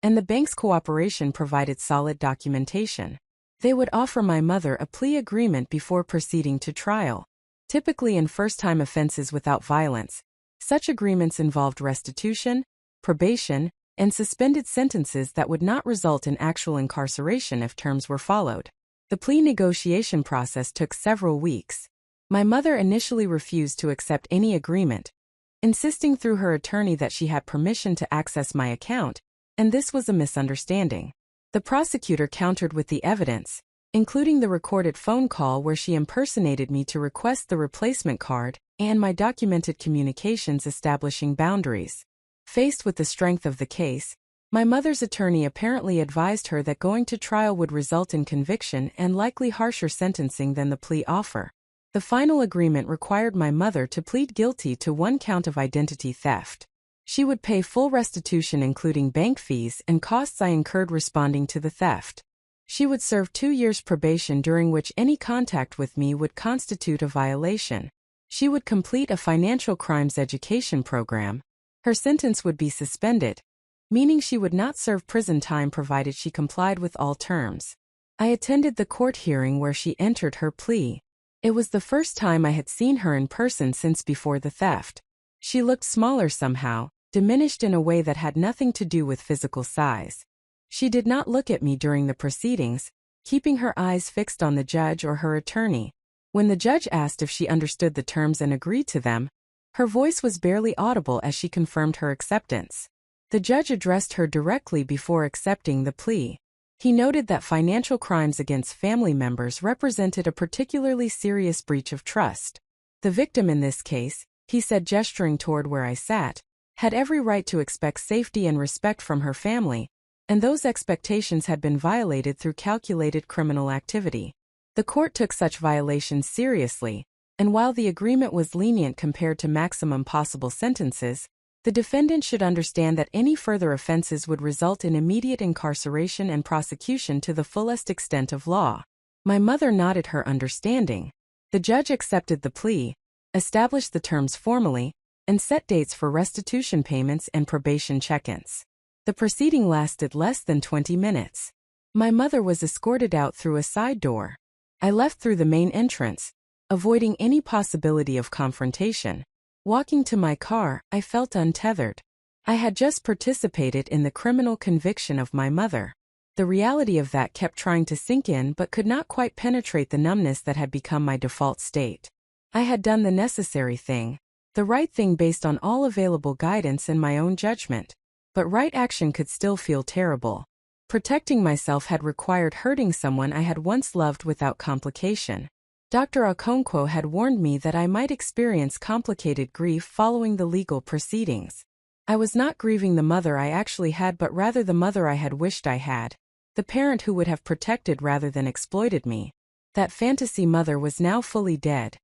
and the bank's cooperation provided solid documentation. They would offer my mother a plea agreement before proceeding to trial. Typically in first-time offenses without violence, such agreements involved restitution, probation, and suspended sentences that would not result in actual incarceration if terms were followed. The plea negotiation process took several weeks. My mother initially refused to accept any agreement, insisting through her attorney that she had permission to access my account, and this was a misunderstanding. The prosecutor countered with the evidence, including the recorded phone call where she impersonated me to request the replacement card, and my documented communications establishing boundaries. Faced with the strength of the case, my mother's attorney apparently advised her that going to trial would result in conviction and likely harsher sentencing than the plea offer. The final agreement required my mother to plead guilty to 1 count of identity theft. She would pay full restitution including bank fees and costs I incurred responding to the theft. She would serve 2 years probation during which any contact with me would constitute a violation. She would complete a financial crimes education program. Her sentence would be suspended, meaning she would not serve prison time provided she complied with all terms. I attended the court hearing where she entered her plea. It was the first time I had seen her in person since before the theft. She looked smaller somehow, diminished in a way that had nothing to do with physical size. She did not look at me during the proceedings, keeping her eyes fixed on the judge or her attorney. When the judge asked if she understood the terms and agreed to them, her voice was barely audible as she confirmed her acceptance. The judge addressed her directly before accepting the plea. He noted that financial crimes against family members represented a particularly serious breach of trust. The victim in this case, he said gesturing toward where I sat, had every right to expect safety and respect from her family, and those expectations had been violated through calculated criminal activity. The court took such violations seriously, and while the agreement was lenient compared to maximum possible sentences, the defendant should understand that any further offenses would result in immediate incarceration and prosecution to the fullest extent of law. My mother nodded her understanding. The judge accepted the plea, established the terms formally, and set dates for restitution payments and probation check-ins. The proceeding lasted less than 20 minutes. My mother was escorted out through a side door. I left through the main entrance, avoiding any possibility of confrontation. Walking to my car, I felt untethered. I had just participated in the criminal conviction of my mother. The reality of that kept trying to sink in but could not quite penetrate the numbness that had become my default state. I had done the necessary thing, the right thing based on all available guidance and my own judgment. But right action could still feel terrible. Protecting myself had required hurting someone I had once loved without complication. Dr. Okonkwo had warned me that I might experience complicated grief following the legal proceedings. I was not grieving the mother I actually had but rather the mother I had wished I had, the parent who would have protected rather than exploited me. That fantasy mother was now fully dead,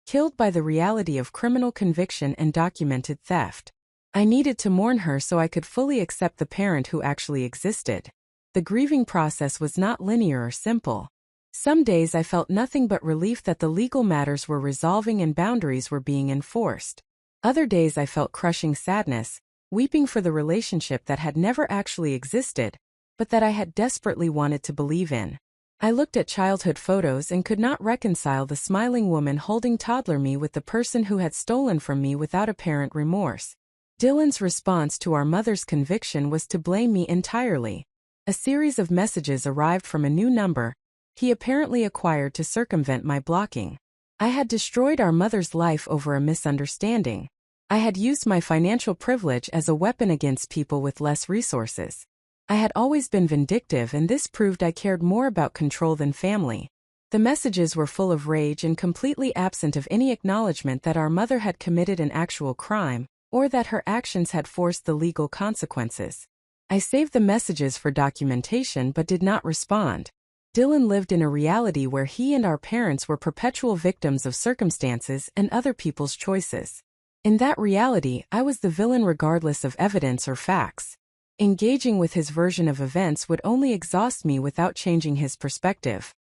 killed by the reality of criminal conviction and documented theft. I needed to mourn her so I could fully accept the parent who actually existed. The grieving process was not linear or simple. Some days I felt nothing but relief that the legal matters were resolving and boundaries were being enforced. Other days I felt crushing sadness, weeping for the relationship that had never actually existed, but that I had desperately wanted to believe in. I looked at childhood photos and could not reconcile the smiling woman holding toddler me with the person who had stolen from me without apparent remorse. Dylan's response to our mother's conviction was to blame me entirely. A series of messages arrived from a new number he apparently acquired to circumvent my blocking. I had destroyed our mother's life over a misunderstanding. I had used my financial privilege as a weapon against people with less resources. I had always been vindictive, and this proved I cared more about control than family. The messages were full of rage and completely absent of any acknowledgement that our mother had committed an actual crime, or that her actions had forced the legal consequences. I saved the messages for documentation but did not respond. Dylan lived in a reality where he and our parents were perpetual victims of circumstances and other people's choices. In that reality, I was the villain regardless of evidence or facts. Engaging with his version of events would only exhaust me without changing his perspective.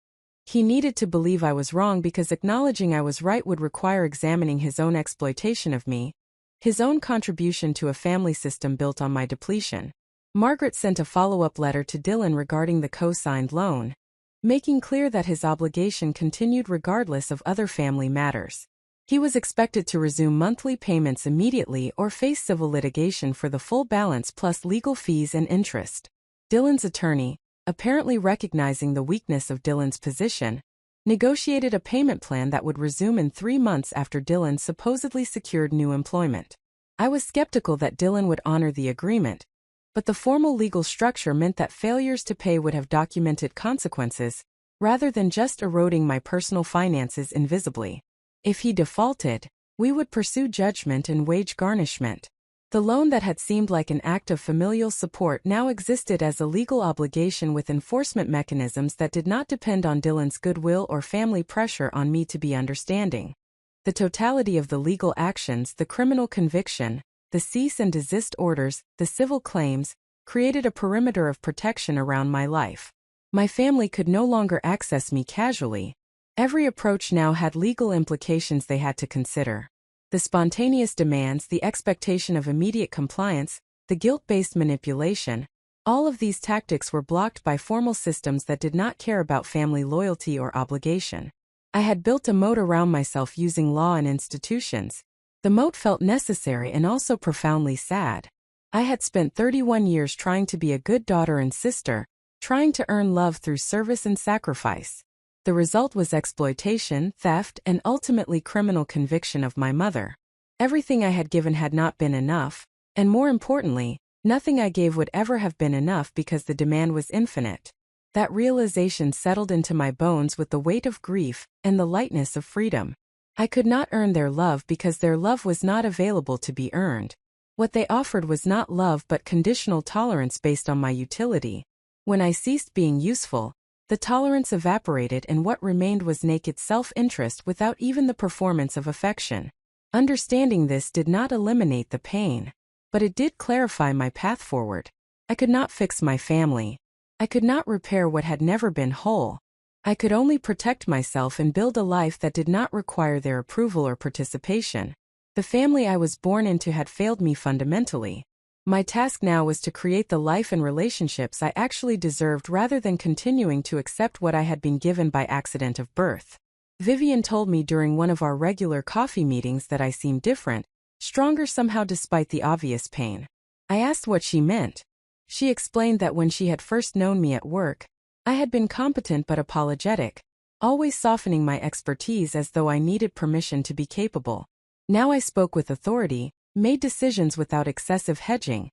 He needed to believe I was wrong because acknowledging I was right would require examining his own exploitation of me, his own contribution to a family system built on my depletion. Margaret sent a follow-up letter to Dylan regarding the co-signed loan, making clear that his obligation continued regardless of other family matters. He was expected to resume monthly payments immediately or face civil litigation for the full balance plus legal fees and interest. Dylan's attorney, apparently recognizing the weakness of Dylan's position, negotiated a payment plan that would resume in 3 months after Dylan supposedly secured new employment. I was skeptical that Dylan would honor the agreement, but the formal legal structure meant that failures to pay would have documented consequences, rather than just eroding my personal finances invisibly. If he defaulted, we would pursue judgment and wage garnishment. The loan that had seemed like an act of familial support now existed as a legal obligation with enforcement mechanisms that did not depend on Dylan's goodwill or family pressure on me to be understanding. The totality of the legal actions, the criminal conviction, the cease and desist orders, the civil claims, created a perimeter of protection around my life. My family could no longer access me casually. Every approach now had legal implications they had to consider. The spontaneous demands, the expectation of immediate compliance, the guilt-based manipulation, all of these tactics were blocked by formal systems that did not care about family loyalty or obligation. I had built a moat around myself using law and institutions. The moat felt necessary and also profoundly sad. I had spent 31 years trying to be a good daughter and sister, trying to earn love through service and sacrifice. The result was exploitation, theft, and ultimately criminal conviction of my mother. Everything I had given had not been enough, and more importantly, nothing I gave would ever have been enough because the demand was infinite. That realization settled into my bones with the weight of grief and the lightness of freedom. I could not earn their love because their love was not available to be earned. What they offered was not love but conditional tolerance based on my utility. When I ceased being useful, the tolerance evaporated and what remained was naked self-interest without even the performance of affection. Understanding this did not eliminate the pain, but it did clarify my path forward. I could not fix my family. I could not repair what had never been whole. I could only protect myself and build a life that did not require their approval or participation. The family I was born into had failed me fundamentally. My task now was to create the life and relationships I actually deserved rather than continuing to accept what I had been given by accident of birth. Vivian told me during one of our regular coffee meetings that I seemed different, stronger somehow despite the obvious pain. I asked what she meant. She explained that when she had first known me at work, I had been competent but apologetic, always softening my expertise as though I needed permission to be capable. Now I spoke with authority, made decisions without excessive hedging,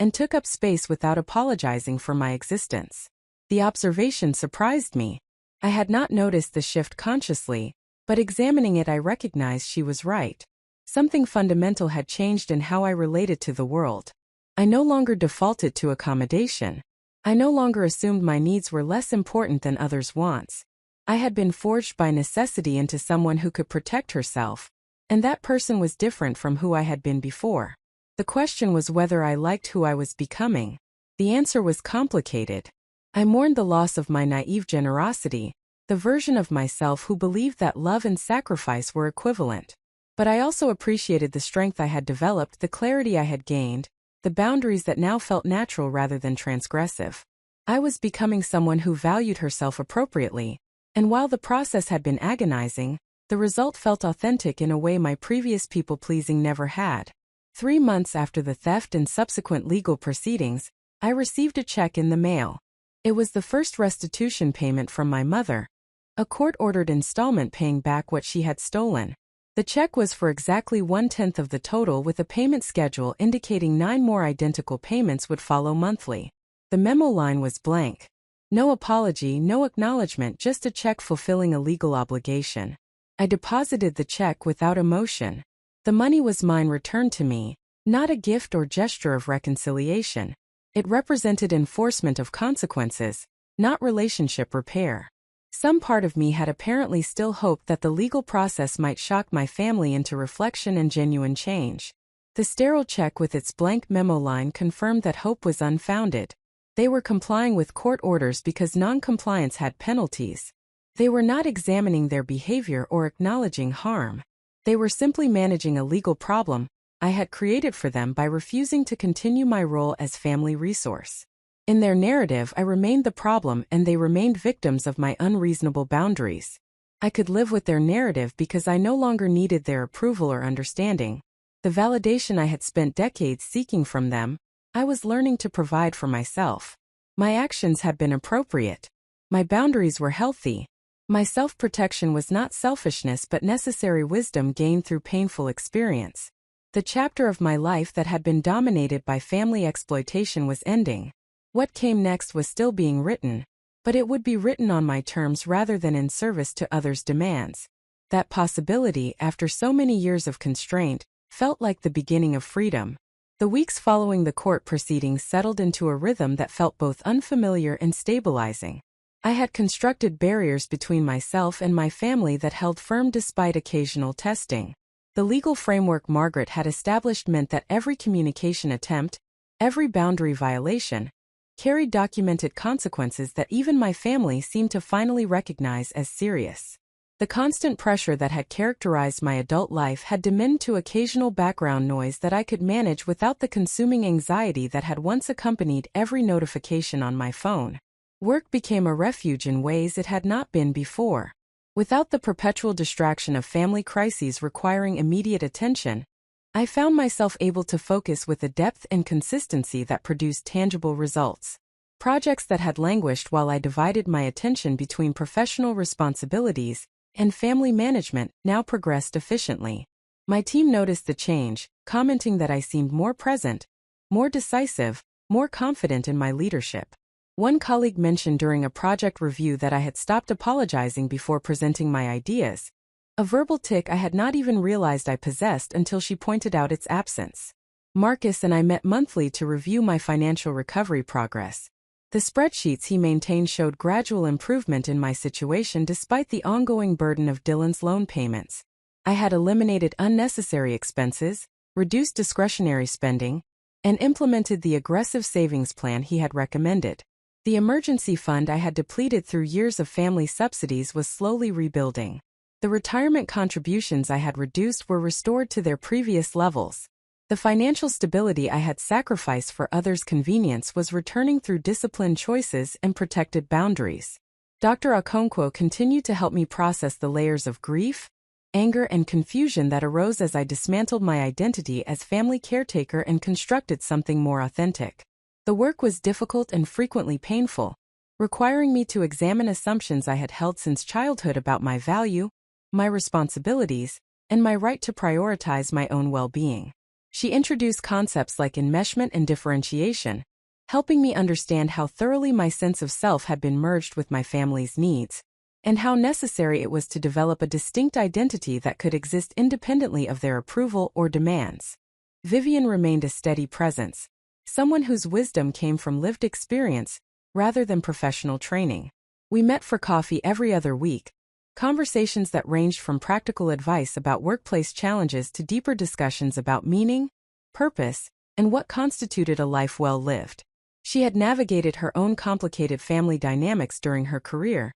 and took up space without apologizing for my existence. The observation surprised me. I had not noticed the shift consciously, but examining it I recognized she was right. Something fundamental had changed in how I related to the world. I no longer defaulted to accommodation. I no longer assumed my needs were less important than others' wants. I had been forged by necessity into someone who could protect herself, and that person was different from who I had been before. The question was whether I liked who I was becoming. The answer was complicated. I mourned the loss of my naive generosity, the version of myself who believed that love and sacrifice were equivalent. But I also appreciated the strength I had developed, the clarity I had gained, the boundaries that now felt natural rather than transgressive. I was becoming someone who valued herself appropriately, and while the process had been agonizing, the result felt authentic in a way my previous people-pleasing never had. 3 months after the theft and subsequent legal proceedings, I received a check in the mail. It was the first restitution payment from my mother, a court-ordered installment paying back what she had stolen. The check was for exactly 1/10 of the total, with a payment schedule indicating 9 more identical payments would follow monthly. The memo line was blank. No apology, no acknowledgement, just a check fulfilling a legal obligation. I deposited the check without emotion. The money was mine, returned to me, not a gift or gesture of reconciliation. It represented enforcement of consequences, not relationship repair. Some part of me had apparently still hoped that the legal process might shock my family into reflection and genuine change. The sterile check with its blank memo line confirmed that hope was unfounded. They were complying with court orders because non-compliance had penalties. They were not examining their behavior or acknowledging harm. They were simply managing a legal problem I had created for them by refusing to continue my role as family resource. In their narrative, I remained the problem and they remained victims of my unreasonable boundaries. I could live with their narrative because I no longer needed their approval or understanding. The validation I had spent decades seeking from them, I was learning to provide for myself. My actions had been appropriate. My boundaries were healthy. My self-protection was not selfishness but necessary wisdom gained through painful experience. The chapter of my life that had been dominated by family exploitation was ending. What came next was still being written, but it would be written on my terms rather than in service to others' demands. That possibility, after so many years of constraint, felt like the beginning of freedom. The weeks following the court proceedings settled into a rhythm that felt both unfamiliar and stabilizing. I had constructed barriers between myself and my family that held firm despite occasional testing. The legal framework Margaret had established meant that every communication attempt, every boundary violation, carried documented consequences that even my family seemed to finally recognize as serious. The constant pressure that had characterized my adult life had diminished to occasional background noise that I could manage without the consuming anxiety that had once accompanied every notification on my phone. Work became a refuge in ways it had not been before. Without the perpetual distraction of family crises requiring immediate attention, I found myself able to focus with a depth and consistency that produced tangible results. Projects that had languished while I divided my attention between professional responsibilities and family management now progressed efficiently. My team noticed the change, commenting that I seemed more present, more decisive, more confident in my leadership. One colleague mentioned during a project review that I had stopped apologizing before presenting my ideas, a verbal tic I had not even realized I possessed until she pointed out its absence. Marcus and I met monthly to review my financial recovery progress. The spreadsheets he maintained showed gradual improvement in my situation despite the ongoing burden of Dylan's loan payments. I had eliminated unnecessary expenses, reduced discretionary spending, and implemented the aggressive savings plan he had recommended. The emergency fund I had depleted through years of family subsidies was slowly rebuilding. The retirement contributions I had reduced were restored to their previous levels. The financial stability I had sacrificed for others' convenience was returning through disciplined choices and protected boundaries. Dr. Okonkwo continued to help me process the layers of grief, anger, and confusion that arose as I dismantled my identity as family caretaker and constructed something more authentic. The work was difficult and frequently painful, requiring me to examine assumptions I had held since childhood about my value, my responsibilities, and my right to prioritize my own well-being. She introduced concepts like enmeshment and differentiation, helping me understand how thoroughly my sense of self had been merged with my family's needs, and how necessary it was to develop a distinct identity that could exist independently of their approval or demands. Vivian remained a steady presence, someone whose wisdom came from lived experience rather than professional training. We met for coffee every other week, conversations that ranged from practical advice about workplace challenges to deeper discussions about meaning, purpose, and what constituted a life well lived. She had navigated her own complicated family dynamics during her career,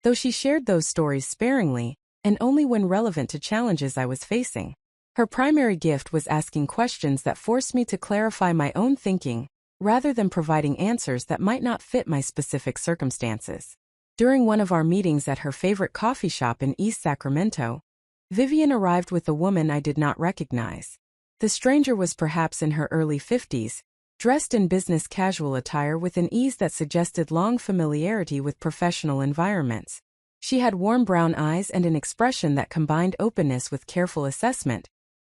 though she shared those stories sparingly and only when relevant to challenges I was facing. Her primary gift was asking questions that forced me to clarify my own thinking, rather than providing answers that might not fit my specific circumstances. During one of our meetings at her favorite coffee shop in East Sacramento, Vivian arrived with a woman I did not recognize. The stranger was perhaps in her early 50s, dressed in business casual attire with an ease that suggested long familiarity with professional environments. She had warm brown eyes and an expression that combined openness with careful assessment,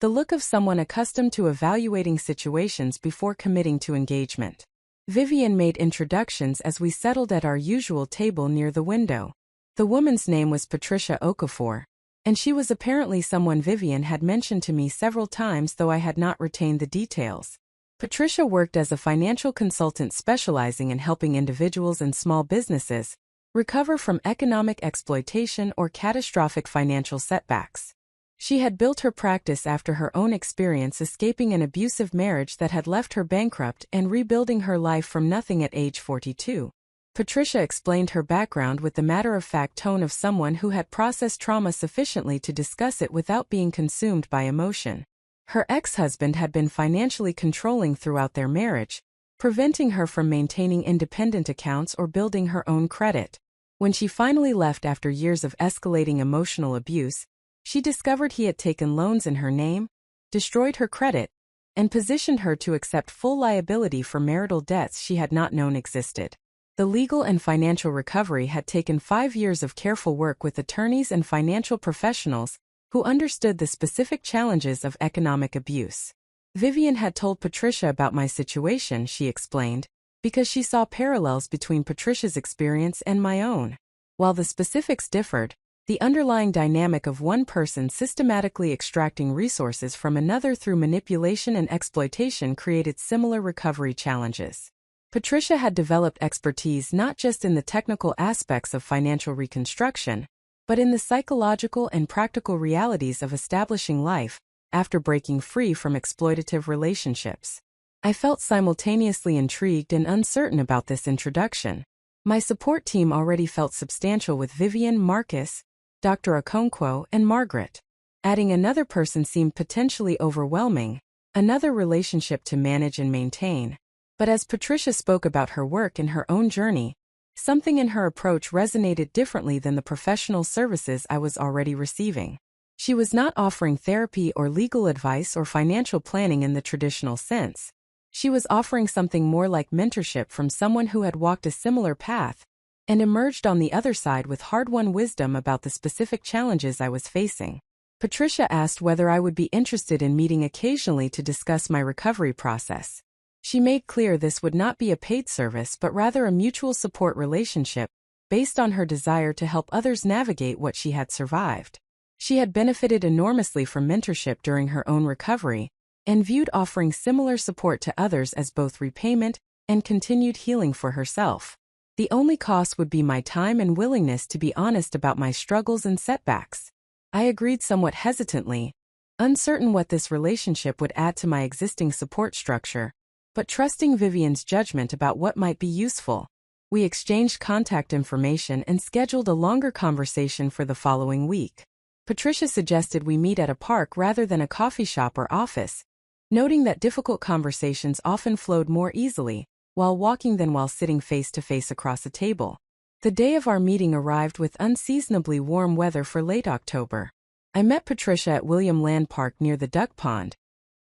the look of someone accustomed to evaluating situations before committing to engagement. Vivian made introductions as we settled at our usual table near the window. The woman's name was Patricia Okafor, and she was apparently someone Vivian had mentioned to me several times, though I had not retained the details. Patricia worked as a financial consultant specializing in helping individuals and small businesses recover from economic exploitation or catastrophic financial setbacks. She had built her practice after her own experience escaping an abusive marriage that had left her bankrupt and rebuilding her life from nothing at age 42. Patricia explained her background with the matter-of-fact tone of someone who had processed trauma sufficiently to discuss it without being consumed by emotion. Her ex-husband had been financially controlling throughout their marriage, preventing her from maintaining independent accounts or building her own credit. When she finally left after years of escalating emotional abuse, she discovered he had taken loans in her name, destroyed her credit, and positioned her to accept full liability for marital debts she had not known existed. The legal and financial recovery had taken 5 years of careful work with attorneys and financial professionals who understood the specific challenges of economic abuse. Vivian had told Patricia about my situation, she explained, because she saw parallels between Patricia's experience and my own. While the specifics differed, the underlying dynamic of one person systematically extracting resources from another through manipulation and exploitation created similar recovery challenges. Patricia had developed expertise not just in the technical aspects of financial reconstruction, but in the psychological and practical realities of establishing life after breaking free from exploitative relationships. I felt simultaneously intrigued and uncertain about this introduction. My support team already felt substantial with Vivian, Marcus, Dr. Okonkwo, and Margaret. Adding another person seemed potentially overwhelming, another relationship to manage and maintain. But as Patricia spoke about her work and her own journey, something in her approach resonated differently than the professional services I was already receiving. She was not offering therapy or legal advice or financial planning in the traditional sense. She was offering something more like mentorship from someone who had walked a similar path and emerged on the other side with hard-won wisdom about the specific challenges I was facing. Patricia asked whether I would be interested in meeting occasionally to discuss my recovery process. She made clear this would not be a paid service but rather a mutual support relationship, based on her desire to help others navigate what she had survived. She had benefited enormously from mentorship during her own recovery, and viewed offering similar support to others as both repayment and continued healing for herself. The only cost would be my time and willingness to be honest about my struggles and setbacks. I agreed somewhat hesitantly, uncertain what this relationship would add to my existing support structure, but trusting Vivian's judgment about what might be useful. We exchanged contact information and scheduled a longer conversation for the following week. Patricia suggested we meet at a park rather than a coffee shop or office, noting that difficult conversations often flowed more easily while walking than while sitting face-to-face across a table. The day of our meeting arrived with unseasonably warm weather for late October. I met Patricia at William Land Park near the Duck Pond,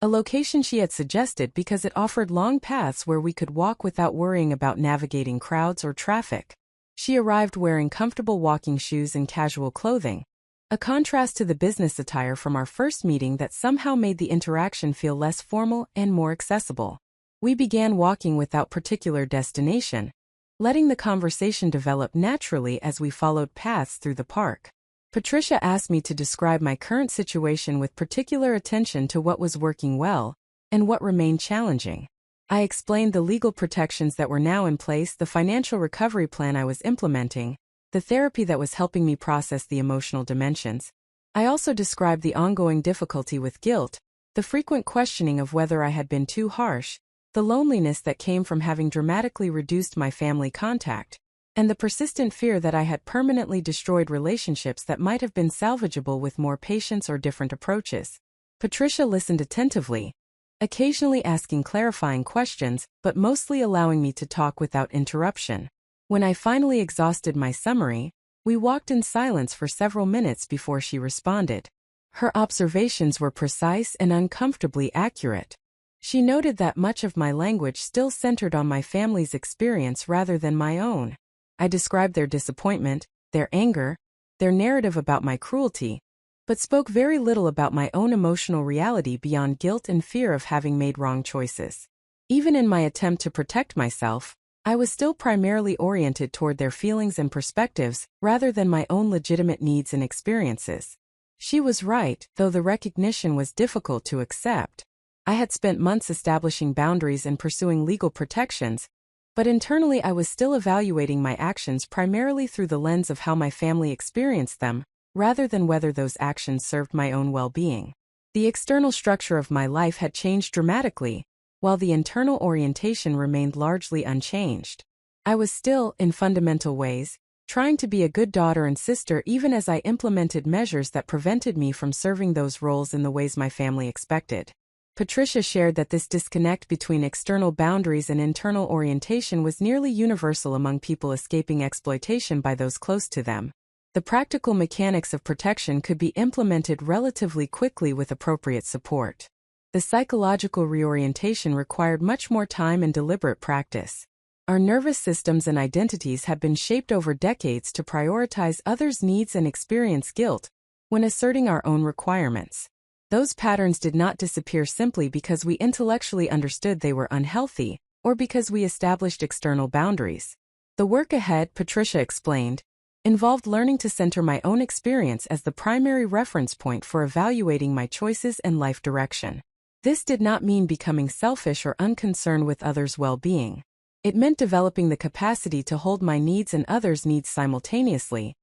a location she had suggested because it offered long paths where we could walk without worrying about navigating crowds or traffic. She arrived wearing comfortable walking shoes and casual clothing, a contrast to the business attire from our first meeting that somehow made the interaction feel less formal and more accessible. We began walking without particular destination, letting the conversation develop naturally as we followed paths through the park. Patricia asked me to describe my current situation with particular attention to what was working well and what remained challenging. I explained the legal protections that were now in place, the financial recovery plan I was implementing, the therapy that was helping me process the emotional dimensions. I also described the ongoing difficulty with guilt, the frequent questioning of whether I had been too harsh, the loneliness that came from having dramatically reduced my family contact, and the persistent fear that I had permanently destroyed relationships that might have been salvageable with more patience or different approaches. Patricia listened attentively, occasionally asking clarifying questions, but mostly allowing me to talk without interruption. When I finally exhausted my summary, we walked in silence for several minutes before she responded. Her observations were precise and uncomfortably accurate. She noted that much of my language still centered on my family's experience rather than my own. I described their disappointment, their anger, their narrative about my cruelty, but spoke very little about my own emotional reality beyond guilt and fear of having made wrong choices. Even in my attempt to protect myself, I was still primarily oriented toward their feelings and perspectives rather than my own legitimate needs and experiences. She was right, though the recognition was difficult to accept. I had spent months establishing boundaries and pursuing legal protections, but internally I was still evaluating my actions primarily through the lens of how my family experienced them, rather than whether those actions served my own well-being. The external structure of my life had changed dramatically, while the internal orientation remained largely unchanged. I was still, in fundamental ways, trying to be a good daughter and sister even as I implemented measures that prevented me from serving those roles in the ways my family expected. Patricia shared that this disconnect between external boundaries and internal orientation was nearly universal among people escaping exploitation by those close to them. The practical mechanics of protection could be implemented relatively quickly with appropriate support. The psychological reorientation required much more time and deliberate practice. Our nervous systems and identities have been shaped over decades to prioritize others' needs and experience guilt when asserting our own requirements. Those patterns did not disappear simply because we intellectually understood they were unhealthy, or because we established external boundaries. The work ahead, Patricia explained, involved learning to center my own experience as the primary reference point for evaluating my choices and life direction. This did not mean becoming selfish or unconcerned with others' well-being. It meant developing the capacity to hold my needs and others' needs simultaneously,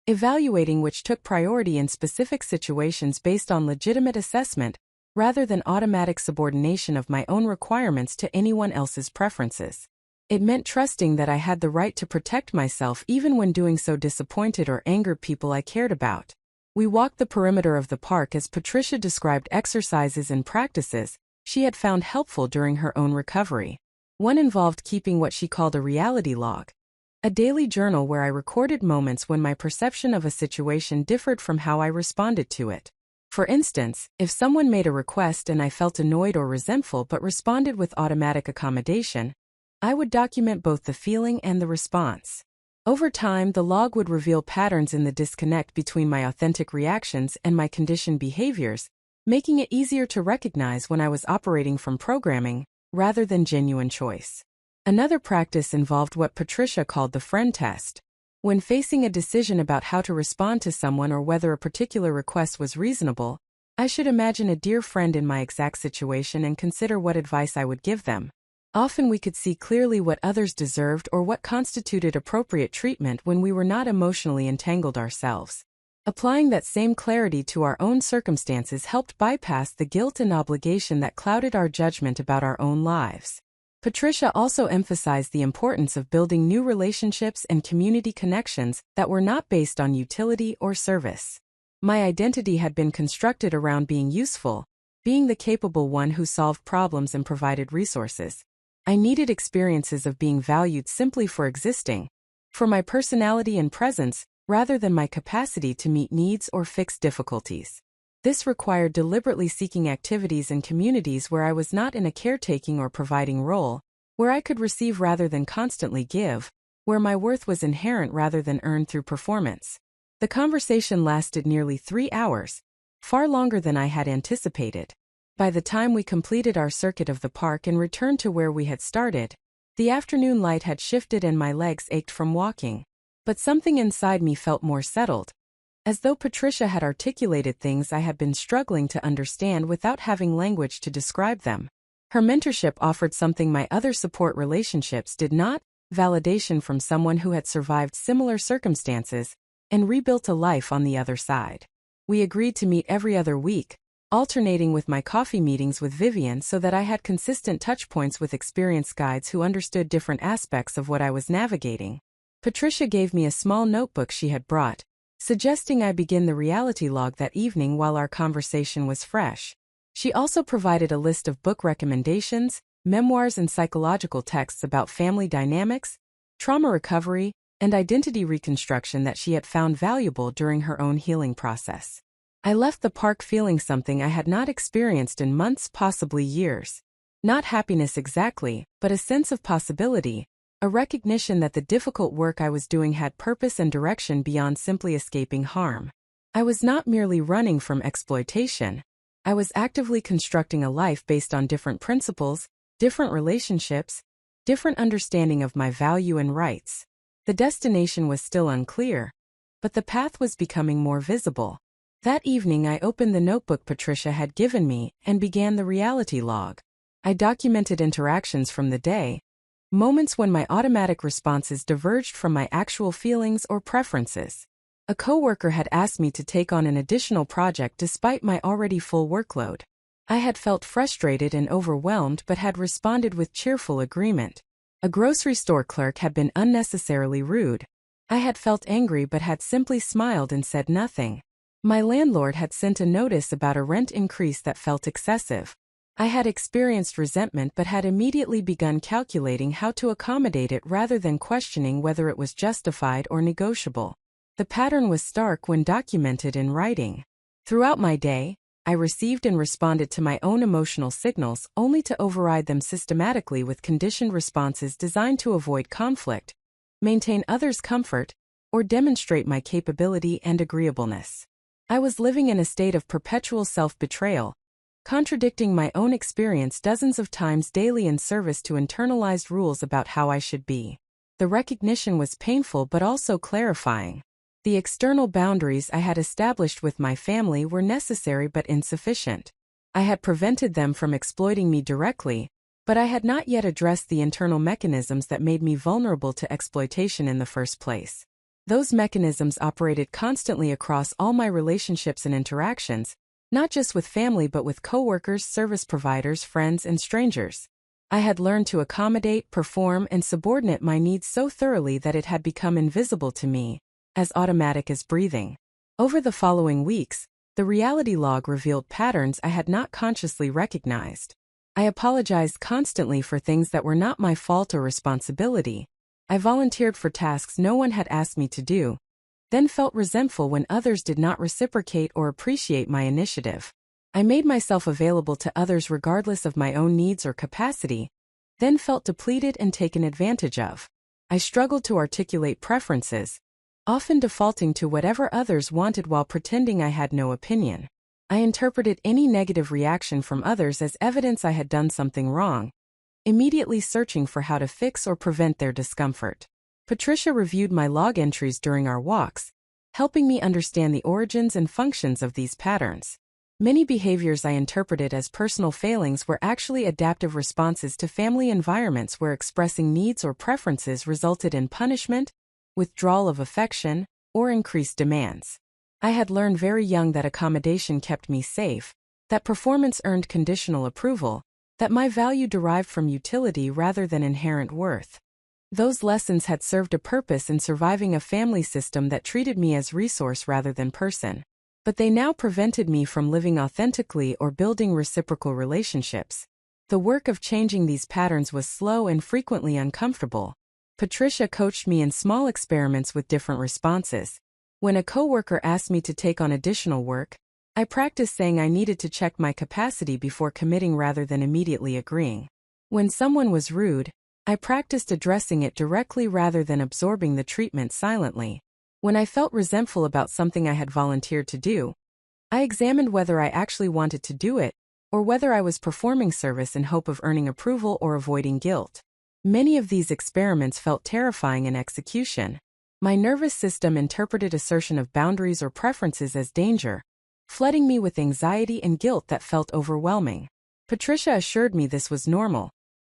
evaluating which took priority in specific situations based on legitimate assessment, rather than automatic subordination of my own requirements to anyone else's preferences. It meant trusting that I had the right to protect myself even when doing so disappointed or angered people I cared about. We walked the perimeter of the park as Patricia described exercises and practices she had found helpful during her own recovery. One involved keeping what she called a reality log, a daily journal where I recorded moments when my perception of a situation differed from how I responded to it. For instance, if someone made a request and I felt annoyed or resentful but responded with automatic accommodation, I would document both the feeling and the response. Over time, the log would reveal patterns in the disconnect between my authentic reactions and my conditioned behaviors, making it easier to recognize when I was operating from programming rather than genuine choice. Another practice involved what Patricia called the friend test. When facing a decision about how to respond to someone or whether a particular request was reasonable, I should imagine a dear friend in my exact situation and consider what advice I would give them. Often we could see clearly what others deserved or what constituted appropriate treatment when we were not emotionally entangled ourselves. Applying that same clarity to our own circumstances helped bypass the guilt and obligation that clouded our judgment about our own lives. Patricia also emphasized the importance of building new relationships and community connections that were not based on utility or service. My identity had been constructed around being useful, being the capable one who solved problems and provided resources. I needed experiences of being valued simply for existing, for my personality and presence, rather than my capacity to meet needs or fix difficulties. This required deliberately seeking activities and communities where I was not in a caretaking or providing role, where I could receive rather than constantly give, where my worth was inherent rather than earned through performance. The conversation lasted nearly 3 hours, far longer than I had anticipated. By the time we completed our circuit of the park and returned to where we had started, the afternoon light had shifted and my legs ached from walking. But something inside me felt more settled, as though Patricia had articulated things I had been struggling to understand without having language to describe them. Her mentorship offered something my other support relationships did not: validation from someone who had survived similar circumstances and rebuilt a life on the other side. We agreed to meet every other week, alternating with my coffee meetings with Vivian so that I had consistent touchpoints with experienced guides who understood different aspects of what I was navigating. Patricia gave me a small notebook she had brought, suggesting I begin the reality log that evening while our conversation was fresh. She also provided a list of book recommendations, memoirs and psychological texts about family dynamics, trauma recovery, and identity reconstruction that she had found valuable during her own healing process. I left the park feeling something I had not experienced in months, possibly years. Not happiness exactly, but a sense of possibility, a recognition that the difficult work I was doing had purpose and direction beyond simply escaping harm. I was not merely running from exploitation. I was actively constructing a life based on different principles, different relationships, different understanding of my value and rights. The destination was still unclear, but the path was becoming more visible. That evening I opened the notebook Patricia had given me and began the reality log. I documented interactions from the day, moments when my automatic responses diverged from my actual feelings or preferences. A coworker had asked me to take on an additional project despite my already full workload. I had felt frustrated and overwhelmed but had responded with cheerful agreement. A grocery store clerk had been unnecessarily rude. I had felt angry but had simply smiled and said nothing. My landlord had sent a notice about a rent increase that felt excessive. I had experienced resentment but had immediately begun calculating how to accommodate it rather than questioning whether it was justified or negotiable. The pattern was stark when documented in writing. Throughout my day, I received and responded to my own emotional signals only to override them systematically with conditioned responses designed to avoid conflict, maintain others' comfort, or demonstrate my capability and agreeableness. I was living in a state of perpetual self-betrayal, contradicting my own experience dozens of times daily in service to internalized rules about how I should be. The recognition was painful but also clarifying. The external boundaries I had established with my family were necessary but insufficient. I had prevented them from exploiting me directly, but I had not yet addressed the internal mechanisms that made me vulnerable to exploitation in the first place. Those mechanisms operated constantly across all my relationships and interactions, not just with family but with coworkers, service providers, friends, and strangers. I had learned to accommodate, perform, and subordinate my needs so thoroughly that it had become invisible to me, as automatic as breathing. Over the following weeks, the reality log revealed patterns I had not consciously recognized. I apologized constantly for things that were not my fault or responsibility. I volunteered for tasks no one had asked me to do, then felt resentful when others did not reciprocate or appreciate my initiative. I made myself available to others regardless of my own needs or capacity, then felt depleted and taken advantage of. I struggled to articulate preferences, often defaulting to whatever others wanted while pretending I had no opinion. I interpreted any negative reaction from others as evidence I had done something wrong, immediately searching for how to fix or prevent their discomfort. Patricia reviewed my log entries during our walks, helping me understand the origins and functions of these patterns. Many behaviors I interpreted as personal failings were actually adaptive responses to family environments where expressing needs or preferences resulted in punishment, withdrawal of affection, or increased demands. I had learned very young that accommodation kept me safe, that performance earned conditional approval, that my value derived from utility rather than inherent worth. Those lessons had served a purpose in surviving a family system that treated me as resource rather than person. But they now prevented me from living authentically or building reciprocal relationships. The work of changing these patterns was slow and frequently uncomfortable. Patricia coached me in small experiments with different responses. When a coworker asked me to take on additional work, I practiced saying I needed to check my capacity before committing rather than immediately agreeing. When someone was rude, I practiced addressing it directly rather than absorbing the treatment silently. When I felt resentful about something I had volunteered to do, I examined whether I actually wanted to do it, or whether I was performing service in hope of earning approval or avoiding guilt. Many of these experiments felt terrifying in execution. My nervous system interpreted assertion of boundaries or preferences as danger, flooding me with anxiety and guilt that felt overwhelming. Patricia assured me this was normal,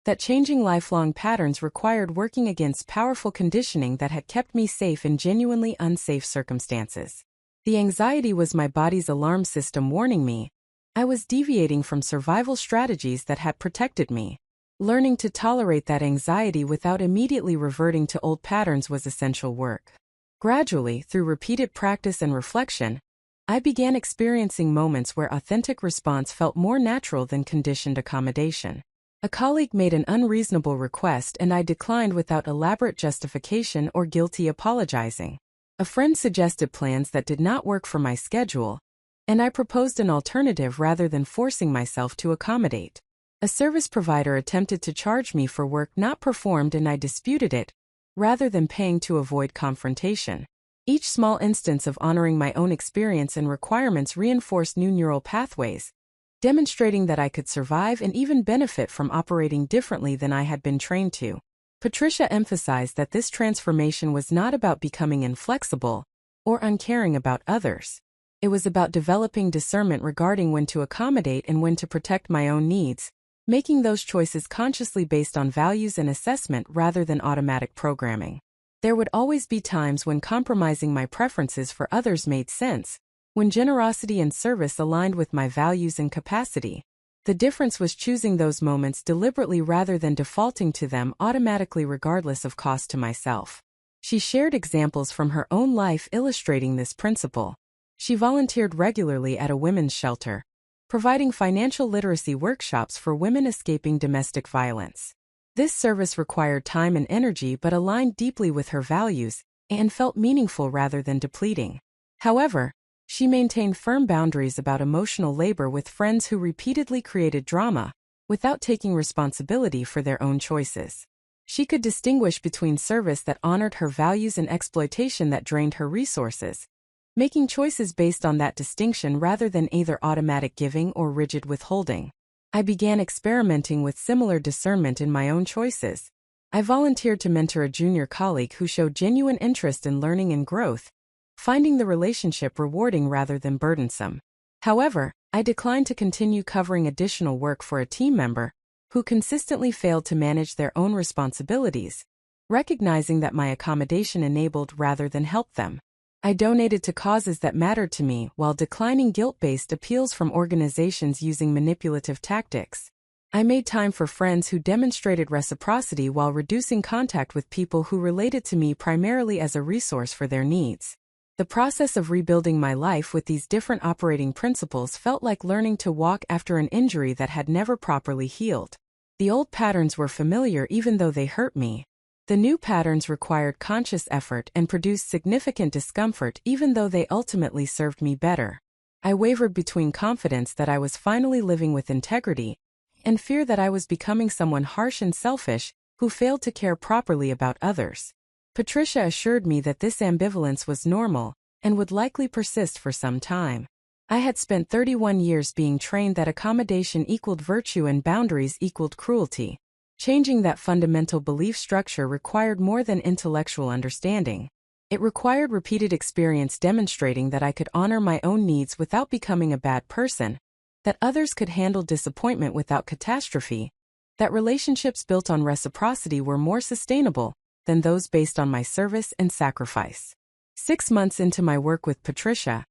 that changing lifelong patterns required working against powerful conditioning that had kept me safe in genuinely unsafe circumstances. The anxiety was my body's alarm system warning me, I was deviating from survival strategies that had protected me. Learning to tolerate that anxiety without immediately reverting to old patterns was essential work. Gradually, through repeated practice and reflection, I began experiencing moments where authentic response felt more natural than conditioned accommodation. A colleague made an unreasonable request and I declined without elaborate justification or guilty apologizing. A friend suggested plans that did not work for my schedule, and I proposed an alternative rather than forcing myself to accommodate. A service provider attempted to charge me for work not performed and I disputed it, rather than paying to avoid confrontation. Each small instance of honoring my own experience and requirements reinforced new neural pathways, demonstrating that I could survive and even benefit from operating differently than I had been trained to. Patricia emphasized that this transformation was not about becoming inflexible or uncaring about others. It was about developing discernment regarding when to accommodate and when to protect my own needs, making those choices consciously based on values and assessment rather than automatic programming. There would always be times when compromising my preferences for others made sense, when generosity and service aligned with my values and capacity. The difference was choosing those moments deliberately rather than defaulting to them automatically regardless of cost to myself. She shared examples from her own life illustrating this principle. She volunteered regularly at a women's shelter, providing financial literacy workshops for women escaping domestic violence. This service required time and energy but aligned deeply with her values and felt meaningful rather than depleting. However, she maintained firm boundaries about emotional labor with friends who repeatedly created drama, without taking responsibility for their own choices. She could distinguish between service that honored her values and exploitation that drained her resources, making choices based on that distinction rather than either automatic giving or rigid withholding. I began experimenting with similar discernment in my own choices. I volunteered to mentor a junior colleague who showed genuine interest in learning and growth, finding the relationship rewarding rather than burdensome. However, I declined to continue covering additional work for a team member who consistently failed to manage their own responsibilities, recognizing that my accommodation enabled rather than helped them. I donated to causes that mattered to me while declining guilt-based appeals from organizations using manipulative tactics. I made time for friends who demonstrated reciprocity while reducing contact with people who related to me primarily as a resource for their needs. The process of rebuilding my life with these different operating principles felt like learning to walk after an injury that had never properly healed. The old patterns were familiar even though they hurt me. The new patterns required conscious effort and produced significant discomfort even though they ultimately served me better. I wavered between confidence that I was finally living with integrity and fear that I was becoming someone harsh and selfish who failed to care properly about others. Patricia assured me that this ambivalence was normal and would likely persist for some time. I had spent 31 years being trained that accommodation equaled virtue and boundaries equaled cruelty. Changing that fundamental belief structure required more than intellectual understanding. It required repeated experience demonstrating that I could honor my own needs without becoming a bad person, that others could handle disappointment without catastrophe, that relationships built on reciprocity were more sustainable than those based on my service and sacrifice. 6 months into my work with Patricia,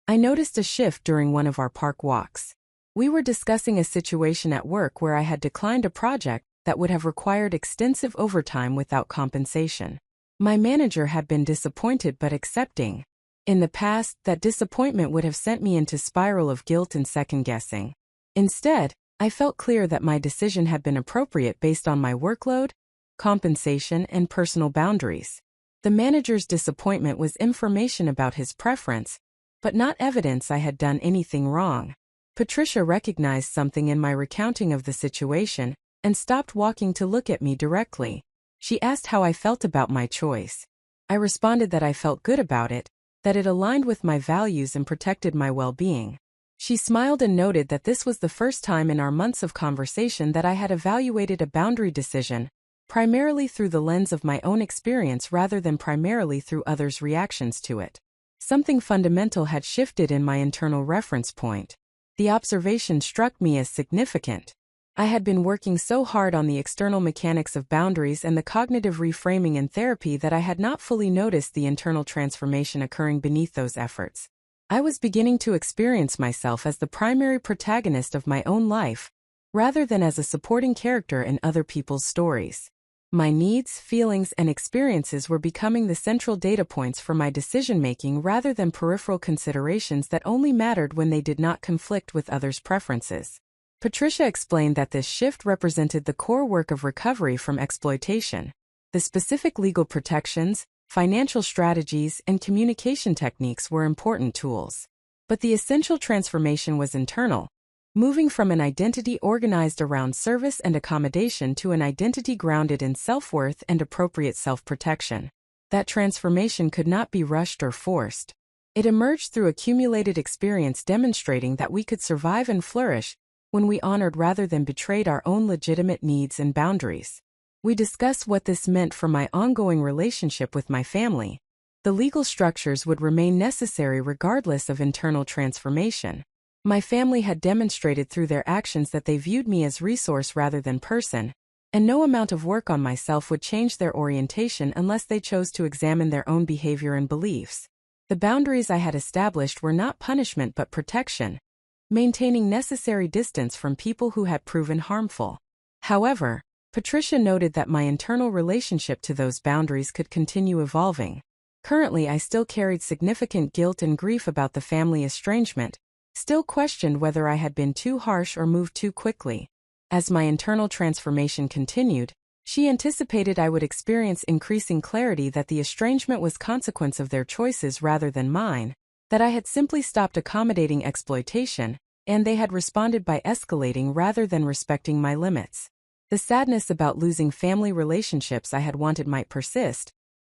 I noticed a shift during one of our park walks. We were discussing a situation at work where I had declined a project that would have required extensive overtime without compensation. My manager had been disappointed but accepting. In the past, that disappointment would have sent me into a spiral of guilt and second-guessing. Instead, I felt clear that my decision had been appropriate based on my workload, compensation, and personal boundaries. The manager's disappointment was information about his preference, but not evidence I had done anything wrong. Patricia recognized something in my recounting of the situation and stopped walking to look at me directly. She asked how I felt about my choice. I responded that I felt good about it, that it aligned with my values and protected my well-being. She smiled and noted that this was the first time in our months of conversation that I had evaluated a boundary decision, primarily through the lens of my own experience rather than primarily through others' reactions to it. Something fundamental had shifted in my internal reference point. The observation struck me as significant. I had been working so hard on the external mechanics of boundaries and the cognitive reframing in therapy that I had not fully noticed the internal transformation occurring beneath those efforts. I was beginning to experience myself as the primary protagonist of my own life, rather than as a supporting character in other people's stories. My needs, feelings, and experiences were becoming the central data points for my decision-making rather than peripheral considerations that only mattered when they did not conflict with others' preferences. Patricia explained that this shift represented the core work of recovery from exploitation. The specific legal protections, financial strategies, and communication techniques were important tools. But the essential transformation was internal, moving from an identity organized around service and accommodation to an identity grounded in self-worth and appropriate self-protection. That transformation could not be rushed or forced. It emerged through accumulated experience demonstrating that we could survive and flourish when we honored rather than betrayed our own legitimate needs and boundaries. We discussed what this meant for my ongoing relationship with my family. The legal structures would remain necessary regardless of internal transformation. My family had demonstrated through their actions that they viewed me as resource rather than person, and no amount of work on myself would change their orientation unless they chose to examine their own behavior and beliefs. The boundaries I had established were not punishment but protection, maintaining necessary distance from people who had proven harmful. However, Patricia noted that my internal relationship to those boundaries could continue evolving. Currently, I still carried significant guilt and grief about the family estrangement, still questioned whether I had been too harsh or moved too quickly. As my internal transformation continued, she anticipated I would experience increasing clarity that the estrangement was consequence of their choices rather than mine, that I had simply stopped accommodating exploitation, and they had responded by escalating rather than respecting my limits. The sadness about losing family relationships I had wanted might persist,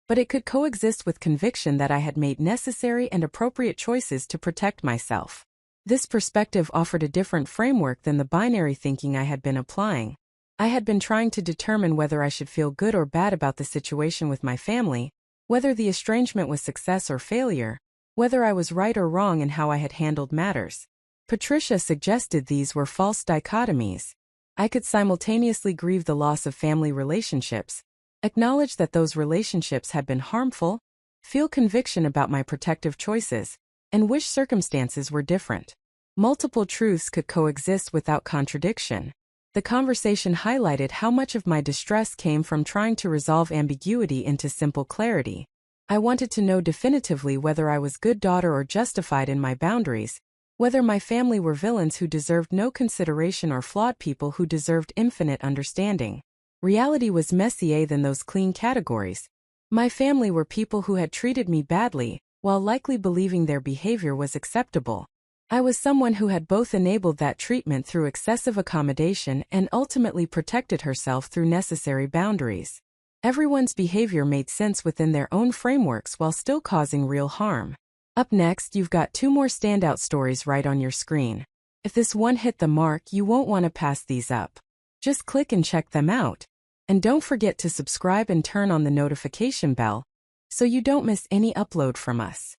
but it could coexist with conviction that I had made necessary and appropriate choices to protect myself. This perspective offered a different framework than the binary thinking I had been applying. I had been trying to determine whether I should feel good or bad about the situation with my family, whether the estrangement was success or failure, whether I was right or wrong in how I had handled matters. Patricia suggested these were false dichotomies. I could simultaneously grieve the loss of family relationships, acknowledge that those relationships had been harmful, feel conviction about my protective choices, and wish circumstances were different. Multiple truths could coexist without contradiction. The conversation highlighted how much of my distress came from trying to resolve ambiguity into simple clarity. I wanted to know definitively whether I was good daughter or justified in my boundaries, whether my family were villains who deserved no consideration or flawed people who deserved infinite understanding. Reality was messier than those clean categories. My family were people who had treated me badly, while likely believing their behavior was acceptable. I was someone who had both enabled that treatment through excessive accommodation and ultimately protected herself through necessary boundaries. Everyone's behavior made sense within their own frameworks while still causing real harm. Up next, you've got 2 more standout stories right on your screen. If this one hit the mark, you won't want to pass these up. Just click and check them out. And don't forget to subscribe and turn on the notification bell, so you don't miss any upload from us.